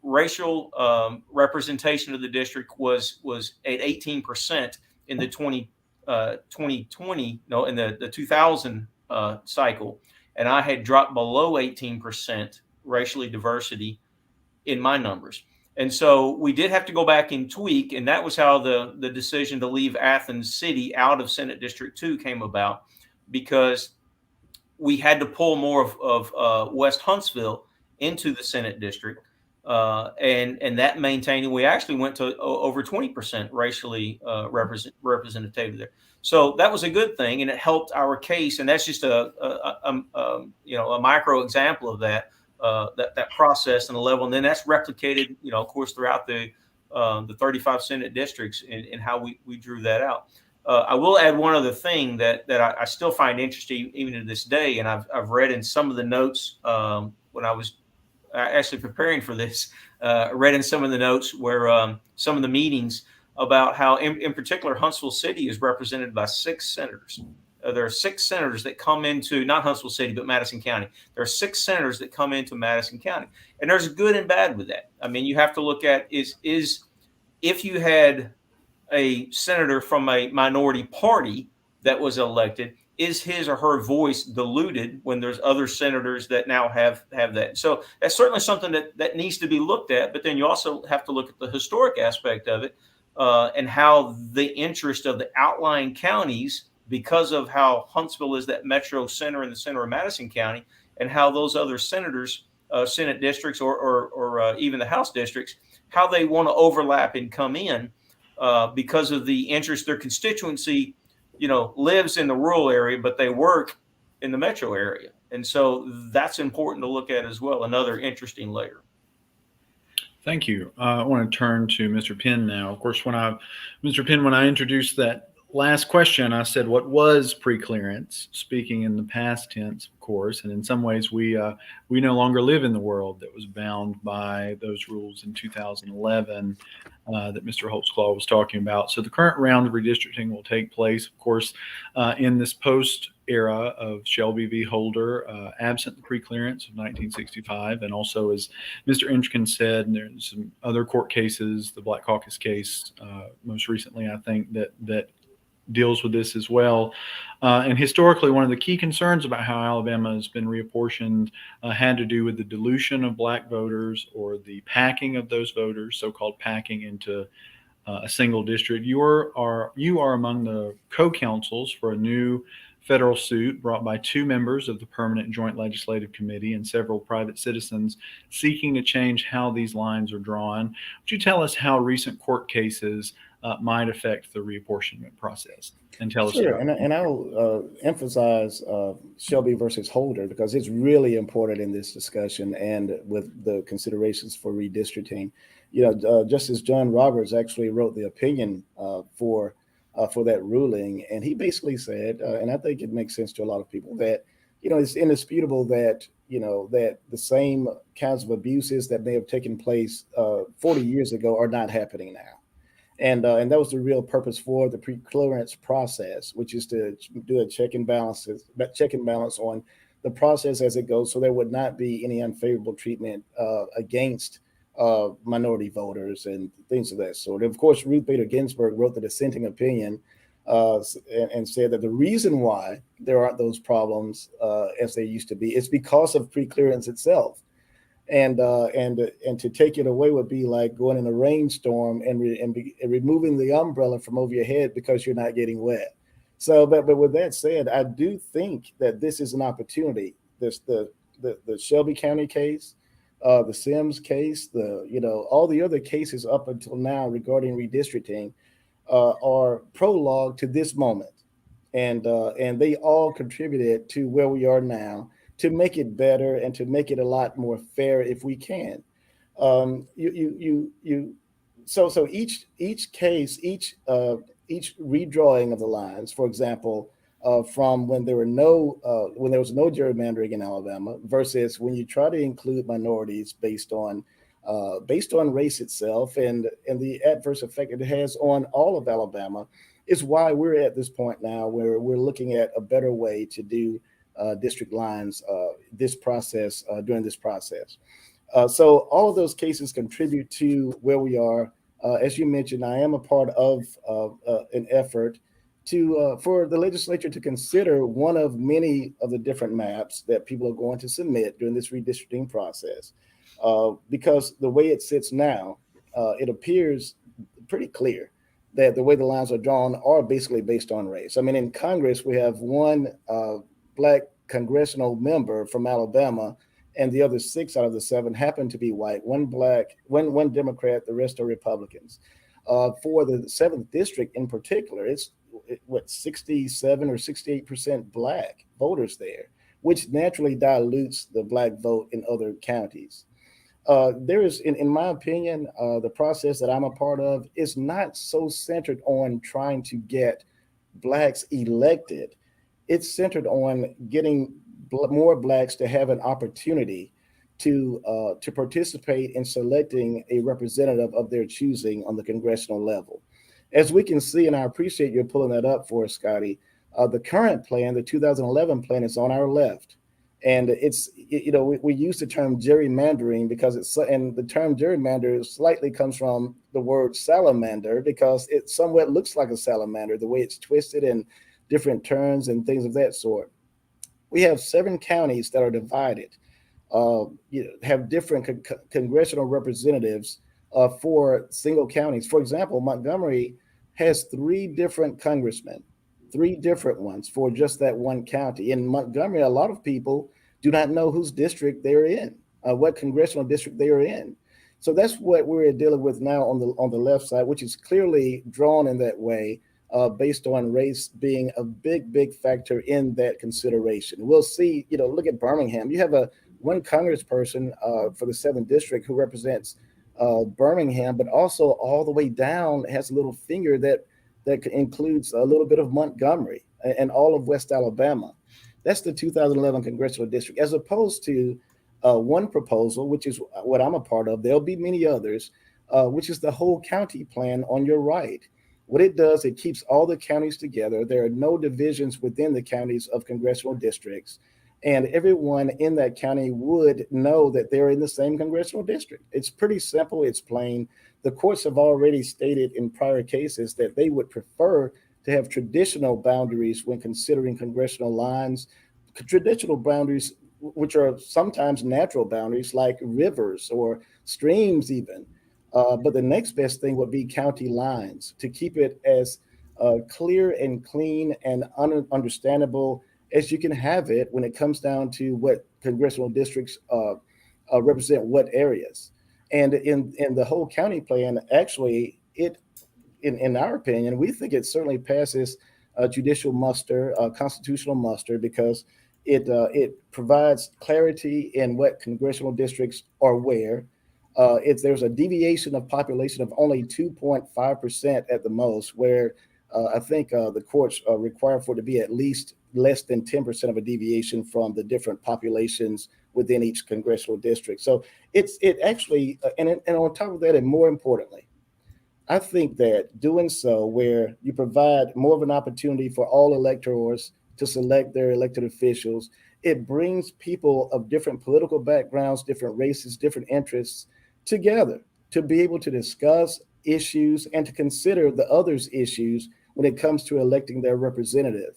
racial representation of the district was at 18% in the 2000 cycle, and I had dropped below 18% racially diversity in my numbers. And so we did have to go back and tweak, and that was how the decision to leave Athens City out of Senate District 2 came about, because we had to pull more of West Huntsville into the Senate District, and that maintaining, we actually went to over 20% racially representative there. So that was a good thing, and it helped our case. And that's just a micro example of that. that process and the level, and then that's replicated, of course, throughout the 35 Senate districts and how we drew that out. I will add one other thing that I still find interesting even to this day, and I've read in some of the notes when I was actually preparing for this. Read in some of the notes where some of the meetings about how, in particular, Huntsville City is represented by 6 senators. There are 6 senators that come into, not Huntsville City, but Madison County. There are 6 senators that come into Madison County. And there's good and bad with that. I mean, you have to look at is if you had a senator from a minority party that was elected, is his or her voice diluted when there's other senators that now have that? So that's certainly something that needs to be looked at. But then you also have to look at the historic aspect of it and how the interest of the outlying counties, because of how Huntsville is that metro center in the center of Madison County, and how those other senators, Senate districts or even the House districts, how they want to overlap and come in because of the interest. Their constituency, lives in the rural area, but they work in the metro area. And so that's important to look at as well. Another interesting layer. Thank you. I want to turn to Mr. Penn now. Of course, Mr. Penn, when I introduced that last question, I said, what was preclearance? Speaking in the past tense, of course, and in some ways we no longer live in the world that was bound by those rules in 2011 that Mr. Holtzclaw was talking about. So the current round of redistricting will take place, of course, in this post era of Shelby v. Holder, absent the preclearance of 1965. And also, as Mr. Entrekin said, and there's some other court cases, the Black Caucus case, most recently, I think, that deals with this as well. And historically, one of the key concerns about how Alabama has been reapportioned had to do with the dilution of black voters or the packing of those voters, so-called packing into a single district. You are among the co-counsels for a new federal suit brought by 2 members of the Permanent Joint Legislative Committee and several private citizens seeking to change how these lines are drawn. Would you tell us how recent court cases might affect the reapportionment process? And tell us. Sure, and I'll emphasize Shelby versus Holder because it's really important in this discussion and with the considerations for redistricting. Justice John Roberts actually wrote the opinion for that ruling, and he basically said, and I think it makes sense to a lot of people, that it's indisputable that that the same kinds of abuses that may have taken place 40 years ago are not happening now. And that was the real purpose for the preclearance process, which is to do a check and balance on the process as it goes, so there would not be any unfavorable treatment against minority voters and things of that sort. And of course, Ruth Bader Ginsburg wrote the dissenting opinion and said that the reason why there aren't those problems as they used to be is because of preclearance itself. And to take it away would be like going in a rainstorm and removing the umbrella from over your head because you're not getting wet. So, but with that said, I do think that this is an opportunity. The Shelby County case, the Sims case, all the other cases up until now regarding redistricting are prologue to this moment, and they all contributed to where we are now, to make it better and to make it a lot more fair if we can. So each case, each redrawing of the lines, for example, from when there was no gerrymandering in Alabama versus when you try to include minorities based on race itself and the adverse effect it has on all of Alabama, is why we're at this point now where we're looking at a better way to do district lines during this process. So all of those cases contribute to where we are. As you mentioned, I am a part of an effort for the legislature to consider one of many of the different maps that people are going to submit during this redistricting process. Because the way it sits now, it appears pretty clear that the way the lines are drawn are basically based on race. I mean, in Congress, we have one Black congressional member from Alabama, and the other 6 out of the 7 happen to be white, one Black, one Democrat, the rest are Republicans. For the 7th district in particular, it's 67 or 68% Black voters there, which naturally dilutes the Black vote in other counties. There is, in my opinion, the process that I'm a part of is not so centered on trying to get Blacks elected. It's centered on getting more Blacks to have an opportunity to participate in selecting a representative of their choosing on the congressional level. As we can see, and I appreciate you pulling that up for us, Scotty, the current plan, the 2011 plan, is on our left. And we use the term gerrymandering because and the term gerrymander slightly comes from the word salamander because it somewhat looks like a salamander, the way it's twisted and different turns and things of that sort. We have 7 counties that are divided, have different congressional representatives for single counties. For example, Montgomery has 3 different congressmen, 3 different ones for just that one county. In Montgomery, a lot of people do not know whose district they're in, what congressional district they are in. So that's what we're dealing with now on the left side, which is clearly drawn in that way, based on race being a big factor in that consideration. We'll see, look at Birmingham. You have one congressperson for the 7th district who represents Birmingham, but also all the way down has a little finger that includes a little bit of Montgomery and all of West Alabama. That's the 2011 congressional district, as opposed to one proposal, which is what I'm a part of. There'll be many others, which is the whole county plan on your right. What it does, it keeps all the counties together. There are no divisions within the counties of congressional districts, and everyone in that county would know that they're in the same congressional district. It's pretty simple. It's plain. The courts have already stated in prior cases that they would prefer to have traditional boundaries when considering congressional lines, traditional boundaries, which are sometimes natural boundaries like rivers or streams even. But the next best thing would be county lines to keep it as clear and clean and understandable as you can have it when it comes down to what congressional districts represent what areas. And in the whole county plan, actually, in our opinion, we think it certainly passes judicial muster, constitutional muster, because it provides clarity in what congressional districts are where. There's a deviation of population of only 2.5% at the most, where I think the courts require for it to be at least less than 10% of a deviation from the different populations within each congressional district. So it actually, and on top of that, and more importantly, I think that doing so, where you provide more of an opportunity for all electors to select their elected officials, it brings people of different political backgrounds, different races, different interests together to be able to discuss issues and to consider the others' issues when it comes to electing their representative.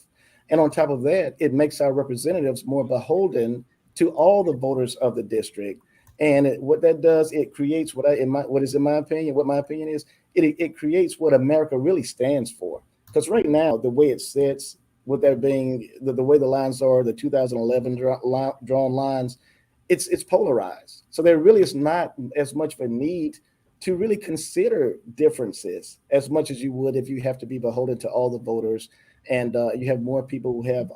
And on top of that, it makes our representatives more beholden to all the voters of the district. And what that does, it creates what my opinion is, it creates what America really stands for. Because right now, the way it sits, with that being the way the lines are, the 2011 drawn lines, it's polarized. So there really is not as much of a need to really consider differences as much as you would if you have to be beholden to all the voters, and you have more people who have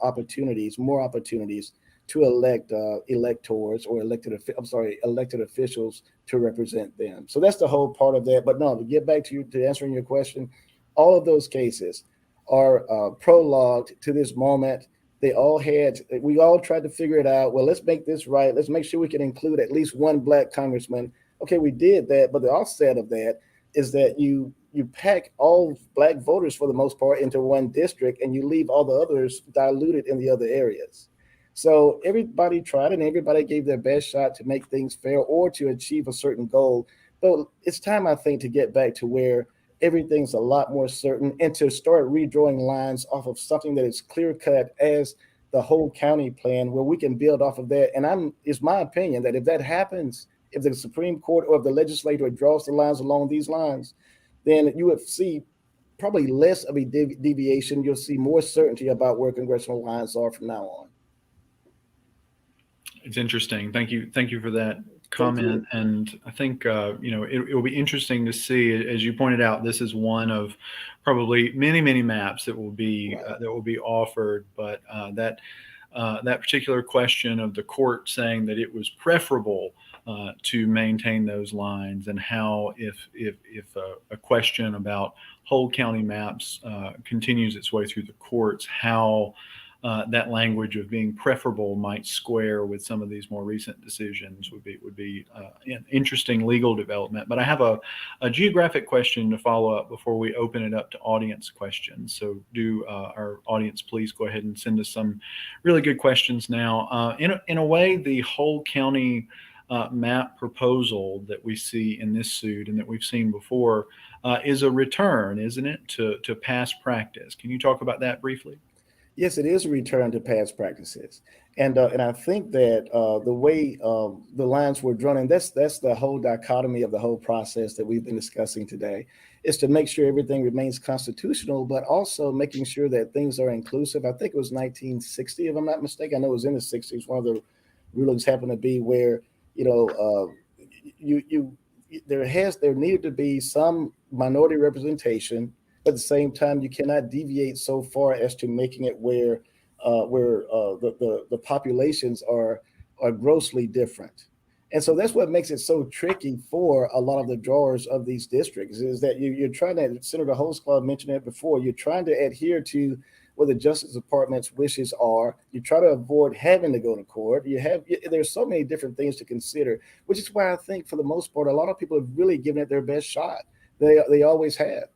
more opportunities to elect electors or elected officials to represent them. So that's the whole part of that. But no, to get back to answering your question, all of those cases are prologued to this moment. We all tried to figure it out. Well, let's make this right. Let's make sure we can include at least one Black congressman. Okay, we did that, but the offset of that is that you pack all Black voters for the most part into one district, and you leave all the others diluted in the other areas. So everybody tried and everybody gave their best shot to make things fair or to achieve a certain goal. But it's time, I think, to get back to where everything's a lot more certain and to start redrawing lines off of something that is clear cut as the whole county plan, where we can build off of that. And it's my opinion that if that happens, if the Supreme Court or if the legislature draws the lines along these lines, then you would see probably less of a deviation. You'll see more certainty about where congressional lines are from now on. It's interesting. Thank you for that comment. And I think it will be interesting to see, as you pointed out, this is one of probably many maps that will be offered. But that particular question of the court saying that it was preferable to maintain those lines, and how if a question about whole county maps continues its way through the courts, how that language of being preferable might square with some of these more recent decisions would be an interesting legal development. But I have a geographic question to follow up before we open it up to audience questions. So do our audience please go ahead and send us some really good questions now. In a way, the whole county map proposal that we see in this suit and that we've seen before is a return, isn't it, to past practice? Can you talk about that briefly? Yes, it is a return to past practices, and I think that the way the lines were drawn, and that's the whole dichotomy of the whole process that we've been discussing today, is to make sure everything remains constitutional, but also making sure that things are inclusive. I think it was 1960, if I'm not mistaken. I know it was in the 60s. One of the rulings happened to be where there needed to be some minority representation. At the same time, you cannot deviate so far as to making it where the populations are grossly different. And so that's what makes it so tricky for a lot of the drawers of these districts, is that you're trying to, Senator Holtzclaw mentioned it before, you're trying to adhere to what the Justice Department's wishes are. You try to avoid having to go to court. There's so many different things to consider, which is why I think for the most part, a lot of people have really given it their best shot. They always have.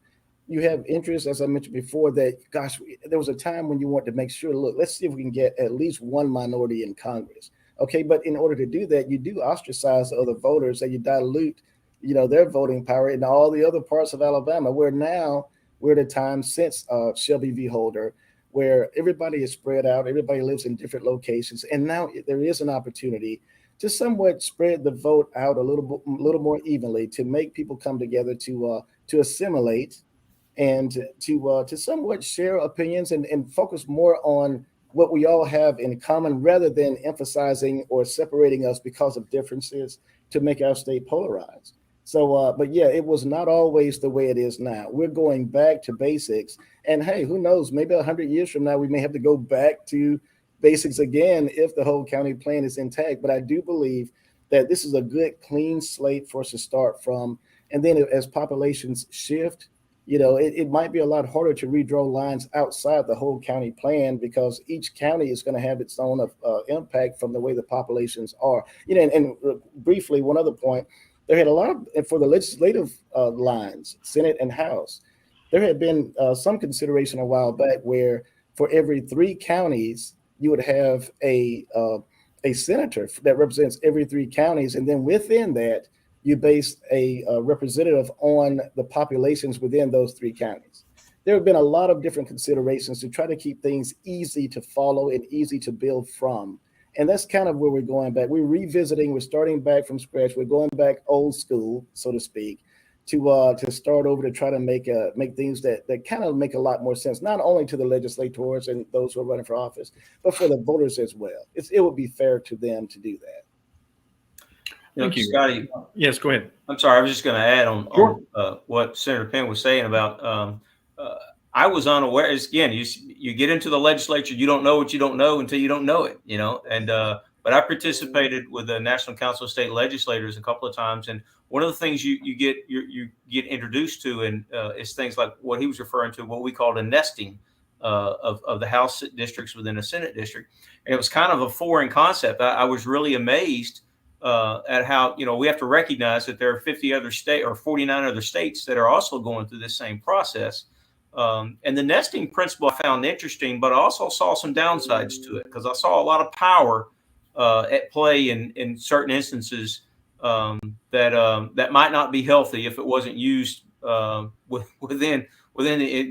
You have interest, as I mentioned before, that, gosh, there was a time when you want to make sure, look, let's see if we can get at least one minority in Congress. Okay, but in order to do that, you do ostracize the other voters, and you dilute, their voting power in all the other parts of Alabama, where now we're at a time since Shelby v. Holder, where everybody is spread out, everybody lives in different locations, and now there is an opportunity to somewhat spread the vote out a little more evenly, to make people come together to assimilate, and to somewhat share opinions and focus more on what we all have in common, rather than emphasizing or separating us because of differences to make our state polarized. So, but yeah, it was not always the way it is now. We're going back to basics, and hey, who knows, maybe 100 years from now, we may have to go back to basics again if the whole county plan is intact. But I do believe that this is a good, clean slate for us to start from. And then as populations shift, it might be a lot harder to redraw lines outside the whole county plan, because each county is going to have its own impact from the way the populations are. And briefly, one other point, there had a lot of, for the legislative lines, Senate and House, there had been some consideration a while back where for every 3 counties, you would have a senator that represents every 3 counties. And then within that, you base a representative on the populations within those 3 counties. There have been a lot of different considerations to try to keep things easy to follow and easy to build from. And that's kind of where we're going back. We're revisiting, we're starting back from scratch. We're going back old school, so to speak, to start over, to try to make things that kind of make a lot more sense, not only to the legislators and those who are running for office, but for the voters as well. It would be fair to them to do that. Thank you, Scotty. Yes, go ahead. I'm sorry. I was just going to add on, Sure. on what Senator Penn was saying about. I was unaware. Again, you get into the legislature, you don't know what you don't know until you don't know it. And but I participated with the National Council of State Legislators a couple of times, and one of the things you get introduced to, and is things like what he was referring to, what we called a nesting of the House districts within a Senate district, and it was kind of a foreign concept. I was really amazed at how, we have to recognize that there are 50 other states or 49 other states that are also going through this same process. And the nesting principle I found interesting, but I also saw some downsides to it, because I saw a lot of power at play in certain instances that might not be healthy if it wasn't used within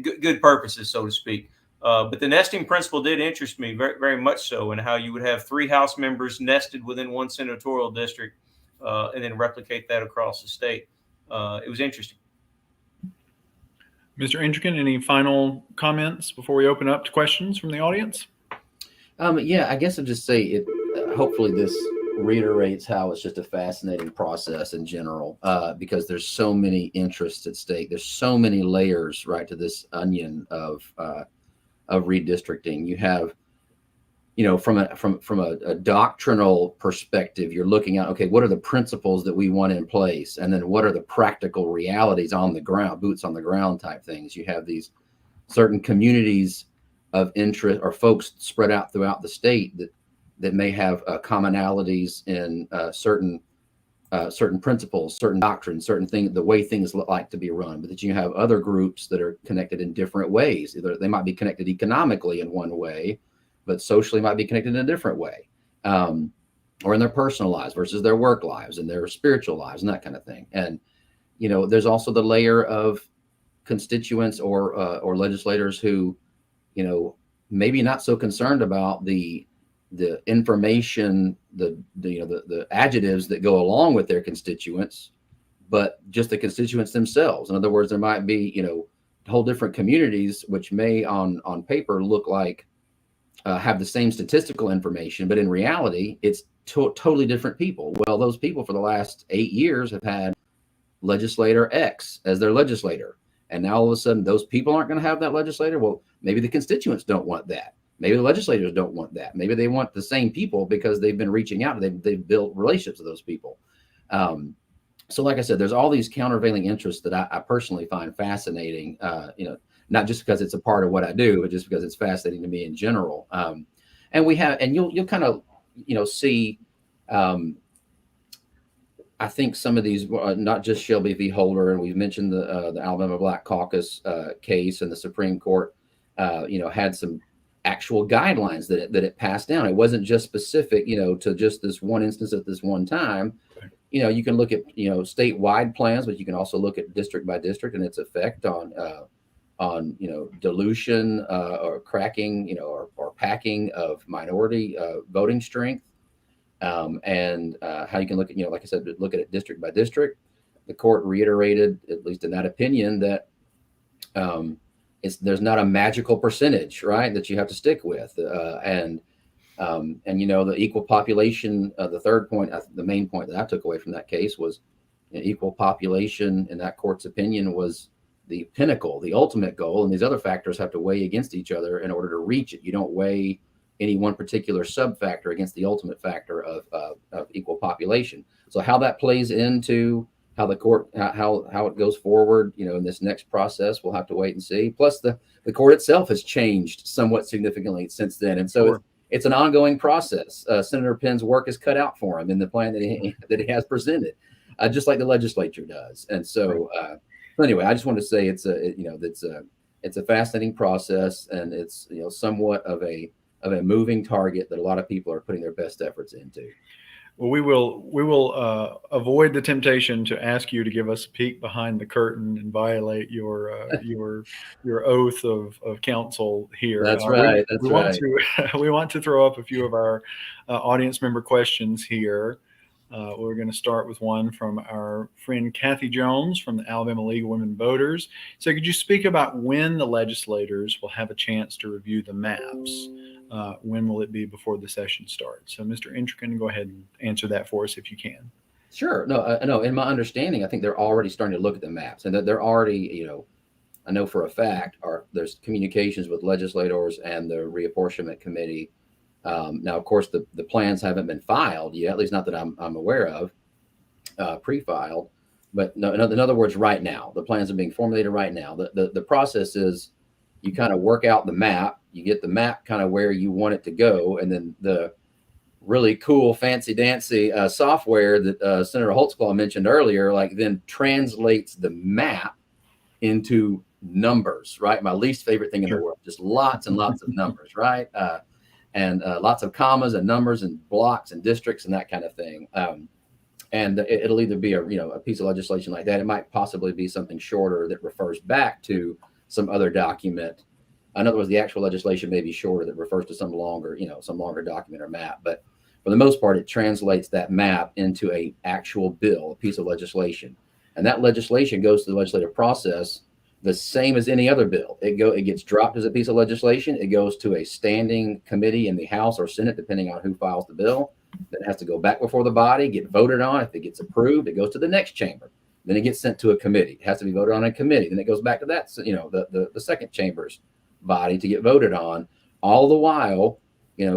good purposes, so to speak. But the nesting principle did interest me very, very much so, and how you would have 3 House members nested within 1 senatorial district, and then replicate that across the state. It was interesting. Mr. Entrekin, any final comments before we open up to questions from the audience? Yeah, I guess I'll just say it. Hopefully this reiterates how it's just a fascinating process in general, because there's so many interests at stake. There's so many layers, right, to this onion of redistricting. You have from a doctrinal perspective, you're looking at, okay, what are the principles that we want in place, and then what are the practical realities on the ground, boots on the ground type things. You have these certain communities of interest or folks spread out throughout the state that may have commonalities in certain principles, certain doctrines, certain things, the way things look like to be run, but that you have other groups that are connected in different ways. Either they might be connected economically in one way, but socially might be connected in a different way, or in their personal lives versus their work lives and their spiritual lives and that kind of thing. And, there's also the layer of constituents or legislators who, maybe not so concerned about the information, the adjectives that go along with their constituents, but just the constituents themselves. In other words, there might be, whole different communities, which may on paper look like have the same statistical information, but in reality, it's totally different people. Well, those people for the last 8 years have had legislator X as their legislator. And now all of a sudden, those people aren't going to have that legislator. Well, maybe the constituents don't want that. Maybe the legislators don't want that. Maybe they want the same people because they've been reaching out. They've built relationships with those people. So like I said, there's all these countervailing interests that I personally find fascinating, not just because it's a part of what I do, but just because it's fascinating to me in general. And you'll kind of, see, I think some of these, not just Shelby v. Holder, and we've mentioned the Alabama Black Caucus case, and the Supreme Court, had some actual guidelines that it passed down. It wasn't just specific, to just this one instance at this one time. You can look at, statewide plans, but you can also look at district by district and its effect on dilution or cracking, or packing of minority voting strength. And how you can look at, like I said, look at it district by district. The court reiterated, at least in that opinion, that there's not a magical percentage, right, that you have to stick with. And the equal population, the third point, the main point that I took away from that case was equal population in that court's opinion was the pinnacle, the ultimate goal. And these other factors have to weigh against each other in order to reach it. You don't weigh any one particular sub factor against the ultimate factor of equal population. So how that plays into how the court, how it goes forward, in this next process, we'll have to wait and see. Plus the court itself has changed somewhat significantly since then. And so it's an ongoing process. Senator Penn's work is cut out for him in the plan that he has presented, just like the legislature does. And so, anyway, I just want to say it's a fascinating process, and it's, somewhat of a moving target that a lot of people are putting their best efforts into. Well, we will avoid the temptation to ask you to give us a peek behind the curtain and violate your oath of counsel here. That's right. We want to throw up a few of our audience member questions here. We're going to start with one from our friend Kathy Jones from the Alabama League of Women Voters. So could you speak about when the legislators will have a chance to review the maps? When will it be before the session starts? So Mr. Entrekin, go ahead and answer that for us if you can. Sure. No, in my understanding, I think they're already starting to look at the maps, and that they're already, I know for a fact, there's communications with legislators and the reapportionment committee. Now, of course, the plans haven't been filed yet, at least not that I'm aware of, pre-filed. But no, in other words, right now, the plans are being formulated right now. The process is you kind of work out the map, you get the map kind of where you want it to go, and then the really cool, fancy dancy software that Senator Holtzclaw mentioned earlier, then translates the map into numbers, right? My least favorite thing in the world, just lots and lots of numbers, right? And lots of commas and numbers and blocks and districts and that kind of thing. And it'll either be a piece of legislation like that. It might possibly be something shorter that refers back to some other document. In other words, the actual legislation may be shorter that refers to some longer document or map. But for the most part, it translates that map into a actual bill, a piece of legislation. And that legislation goes through the legislative process the same as any other bill. It gets dropped as a piece of legislation. It goes to a standing committee in the House or Senate, depending on who files the bill. Then it has to go back before the body, get voted on. If it gets approved, it goes to the next chamber. Then it gets sent to a committee. It has to be voted on in a committee. Then it goes back to that, the second chamber's body to get voted on. All the while,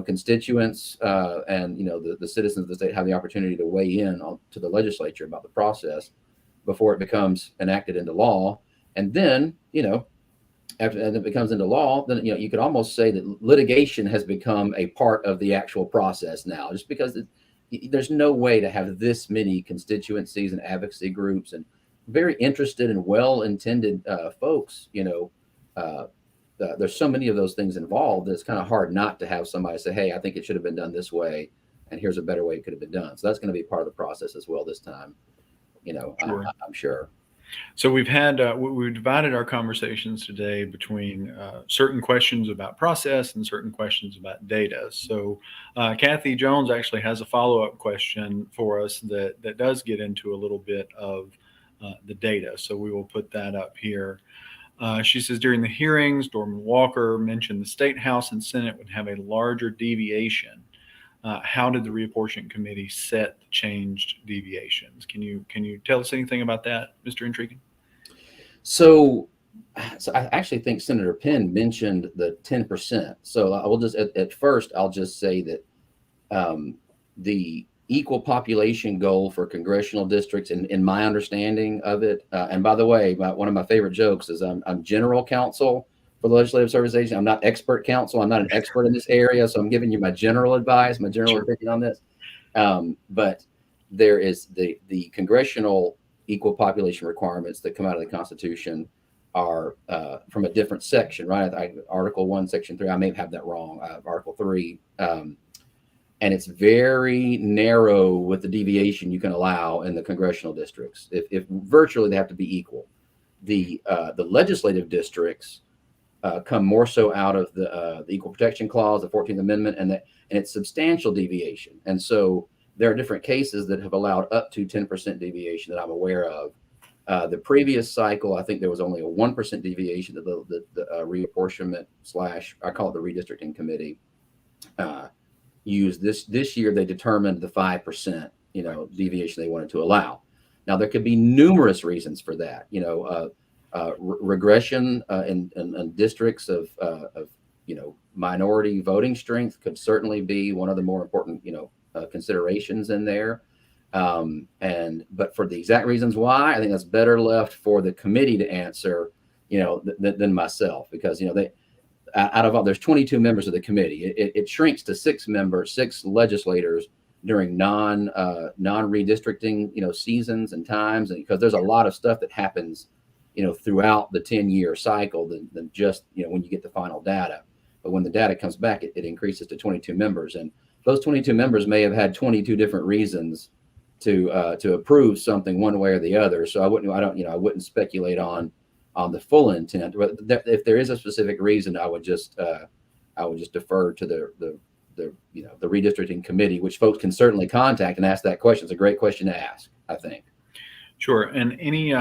constituents and the citizens of the state have the opportunity to weigh in to the legislature about the process before it becomes enacted into law. And then after it becomes into law, then you could almost say that litigation has become a part of the actual process now, just because there's no way to have this many constituencies and advocacy groups and very interested and well-intended folks. There's so many of those things involved that it's kind of hard not to have somebody say, hey, I think it should have been done this way, and here's a better way it could have been done. So that's going to be part of the process as well this time. Sure. I'm sure. So we've divided our conversations today between certain questions about process and certain questions about data. So Kathy Jones actually has a follow-up question for us that does get into a little bit of the data. So we will put that up here. She says, during the hearings, Dorman Walker mentioned the State House and Senate would have a larger deviation. How did the Reapportioning Committee set the changed deviations? Can you tell us anything about that, Mr. Entrekin? So I actually think Senator Penn mentioned the 10%. So I will just at first I'll just say that the equal population goal for congressional districts, in my understanding of it, and by the way, one of my favorite jokes is I'm general counsel for the Legislative Service Agency. I'm not expert counsel. I'm not an expert in this area, so I'm giving you my general advice, my general opinion on this. But there is the congressional equal population requirements that come out of the Constitution are from a different section, right? Article 1, Section 3. I may have that wrong. Article 3. And it's very narrow with the deviation you can allow in the congressional districts. If virtually they have to be equal. The legislative districts come more so out of the Equal Protection Clause, the 14th Amendment, and it's substantial deviation. And so there are different cases that have allowed up to 10% deviation that I'm aware of. The previous cycle, I think there was only a 1% deviation that the reapportionment / I call it the Redistricting Committee used. This year they determined the 5% deviation they wanted to allow. Now there could be numerous reasons for that. Regression in districts of minority voting strength could certainly be one of the more important considerations in there. But for the exact reasons why, I think that's better left for the committee to answer, than myself, because out of all, there's 22 members of the committee. It shrinks to 6 legislators during non-redistricting, seasons and times, and because there's a lot of stuff that happens, throughout the 10-year cycle than just, when you get the final data. But when the data comes back, it increases to 22 members, and those 22 members may have had 22 different reasons to approve something one way or the other. So I wouldn't speculate on the full intent. But if there is a specific reason, I would just defer to the redistricting committee, which folks can certainly contact and ask that question. It's a great question to ask, I think. Sure. And any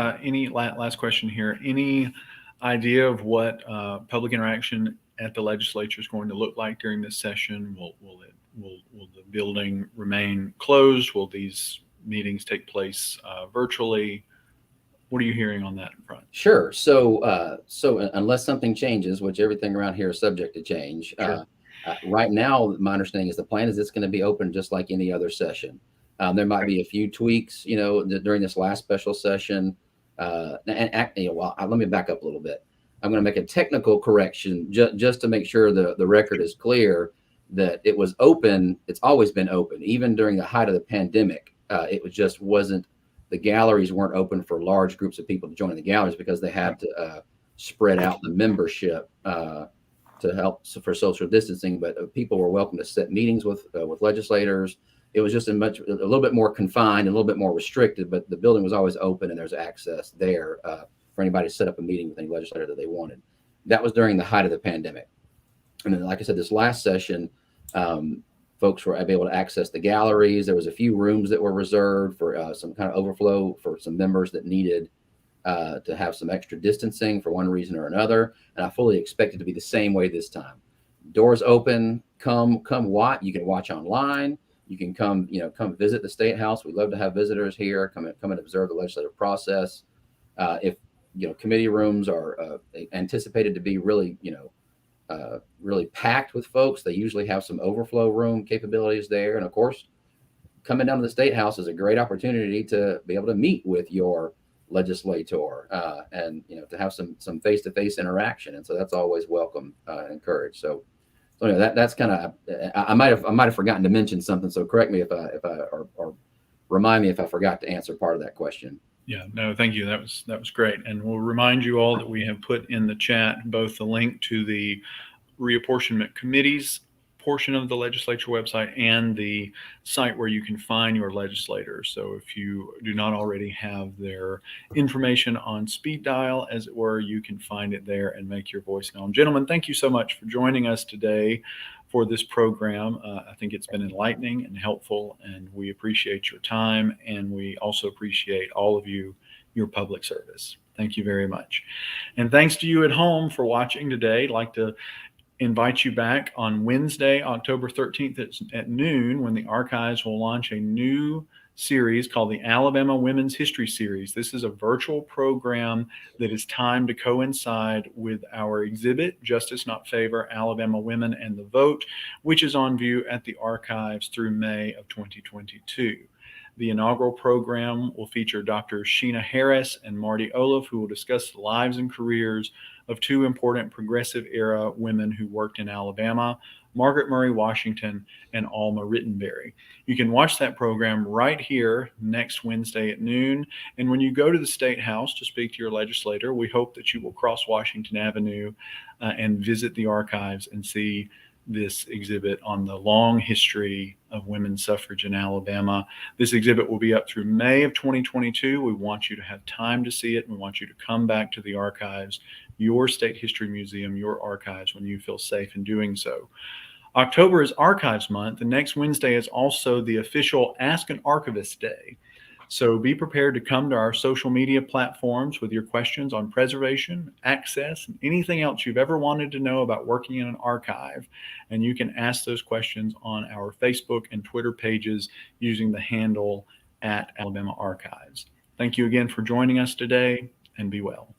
last question here? Any idea of what public interaction at the legislature is going to look like during this session? Will the building remain closed? Will these meetings take place virtually? What are you hearing on that front? Sure. So unless something changes, which everything around here is subject to change, sure. Right now, my understanding is the plan is it's going to be open just like any other session. There might be a few tweaks, during this last special session. Let me back up a little bit. I'm going to make a technical correction just to make sure the record is clear that it was open. It's always been open, even during the height of the pandemic. The galleries weren't open for large groups of people to join the galleries because they had to spread out the membership to help for social distancing. But people were welcome to set meetings with legislators. It was just a little bit more confined, a little bit more restricted, but the building was always open and there's access there for anybody to set up a meeting with any legislator that they wanted. That was during the height of the pandemic. And then, like I said, this last session, folks were able to access the galleries. There was a few rooms that were reserved for some kind of overflow for some members that needed to have some extra distancing for one reason or another. And I fully expect it to be the same way this time. Doors open, come watch. You can watch online. You can come visit the State House. We love to have visitors here. Come and observe the legislative process. If committee rooms are anticipated to be really really packed with folks. They usually have some overflow room capabilities there. And of course, coming down to the State House is a great opportunity to be able to meet with your legislator and to have some face-to-face interaction. And so that's always welcome and encouraged. So anyway, that's kind of I might have forgotten to mention something. So correct me if I or remind me if I forgot to answer part of that question. Yeah, no, thank you. That was great. And we'll remind you all that we have put in the chat both the link to the reapportionment committees portion of the legislature website and the site where you can find your legislators. So if you do not already have their information on speed dial, as it were, you can find it there and make your voice known. Gentlemen, thank you so much for joining us today for this program. I think it's been enlightening and helpful, and we appreciate your time, and we also appreciate all of you, your public service. Thank you very much. And thanks to you at home for watching today. I'd like to invite you back on Wednesday, October 13th at noon, when the archives will launch a new series called the Alabama Women's History Series. This is a virtual program that is timed to coincide with our exhibit, Justice Not Favor, Alabama Women and the Vote, which is on view at the archives through May of 2022. The inaugural program will feature Dr. Sheena Harris and Marty Olaf, who will discuss the lives and careers of two important progressive era women who worked in Alabama, Margaret Murray Washington and Alma Rittenberry. You can watch that program right here next Wednesday at noon. And when you go to the State House to speak to your legislator, we hope that you will cross Washington Avenue and visit the archives and see this exhibit on the long history of women's suffrage in Alabama. This exhibit will be up through May of 2022. We want you to have time to see it. We want you to come back to the archives, your state history museum, your archives, when you feel safe in doing so. October is Archives Month, and next Wednesday is also the official Ask an Archivist Day. So be prepared to come to our social media platforms with your questions on preservation, access, and anything else you've ever wanted to know about working in an archive. And you can ask those questions on our Facebook and Twitter pages using the handle @Alabama Archives. Thank you again for joining us today, and be well.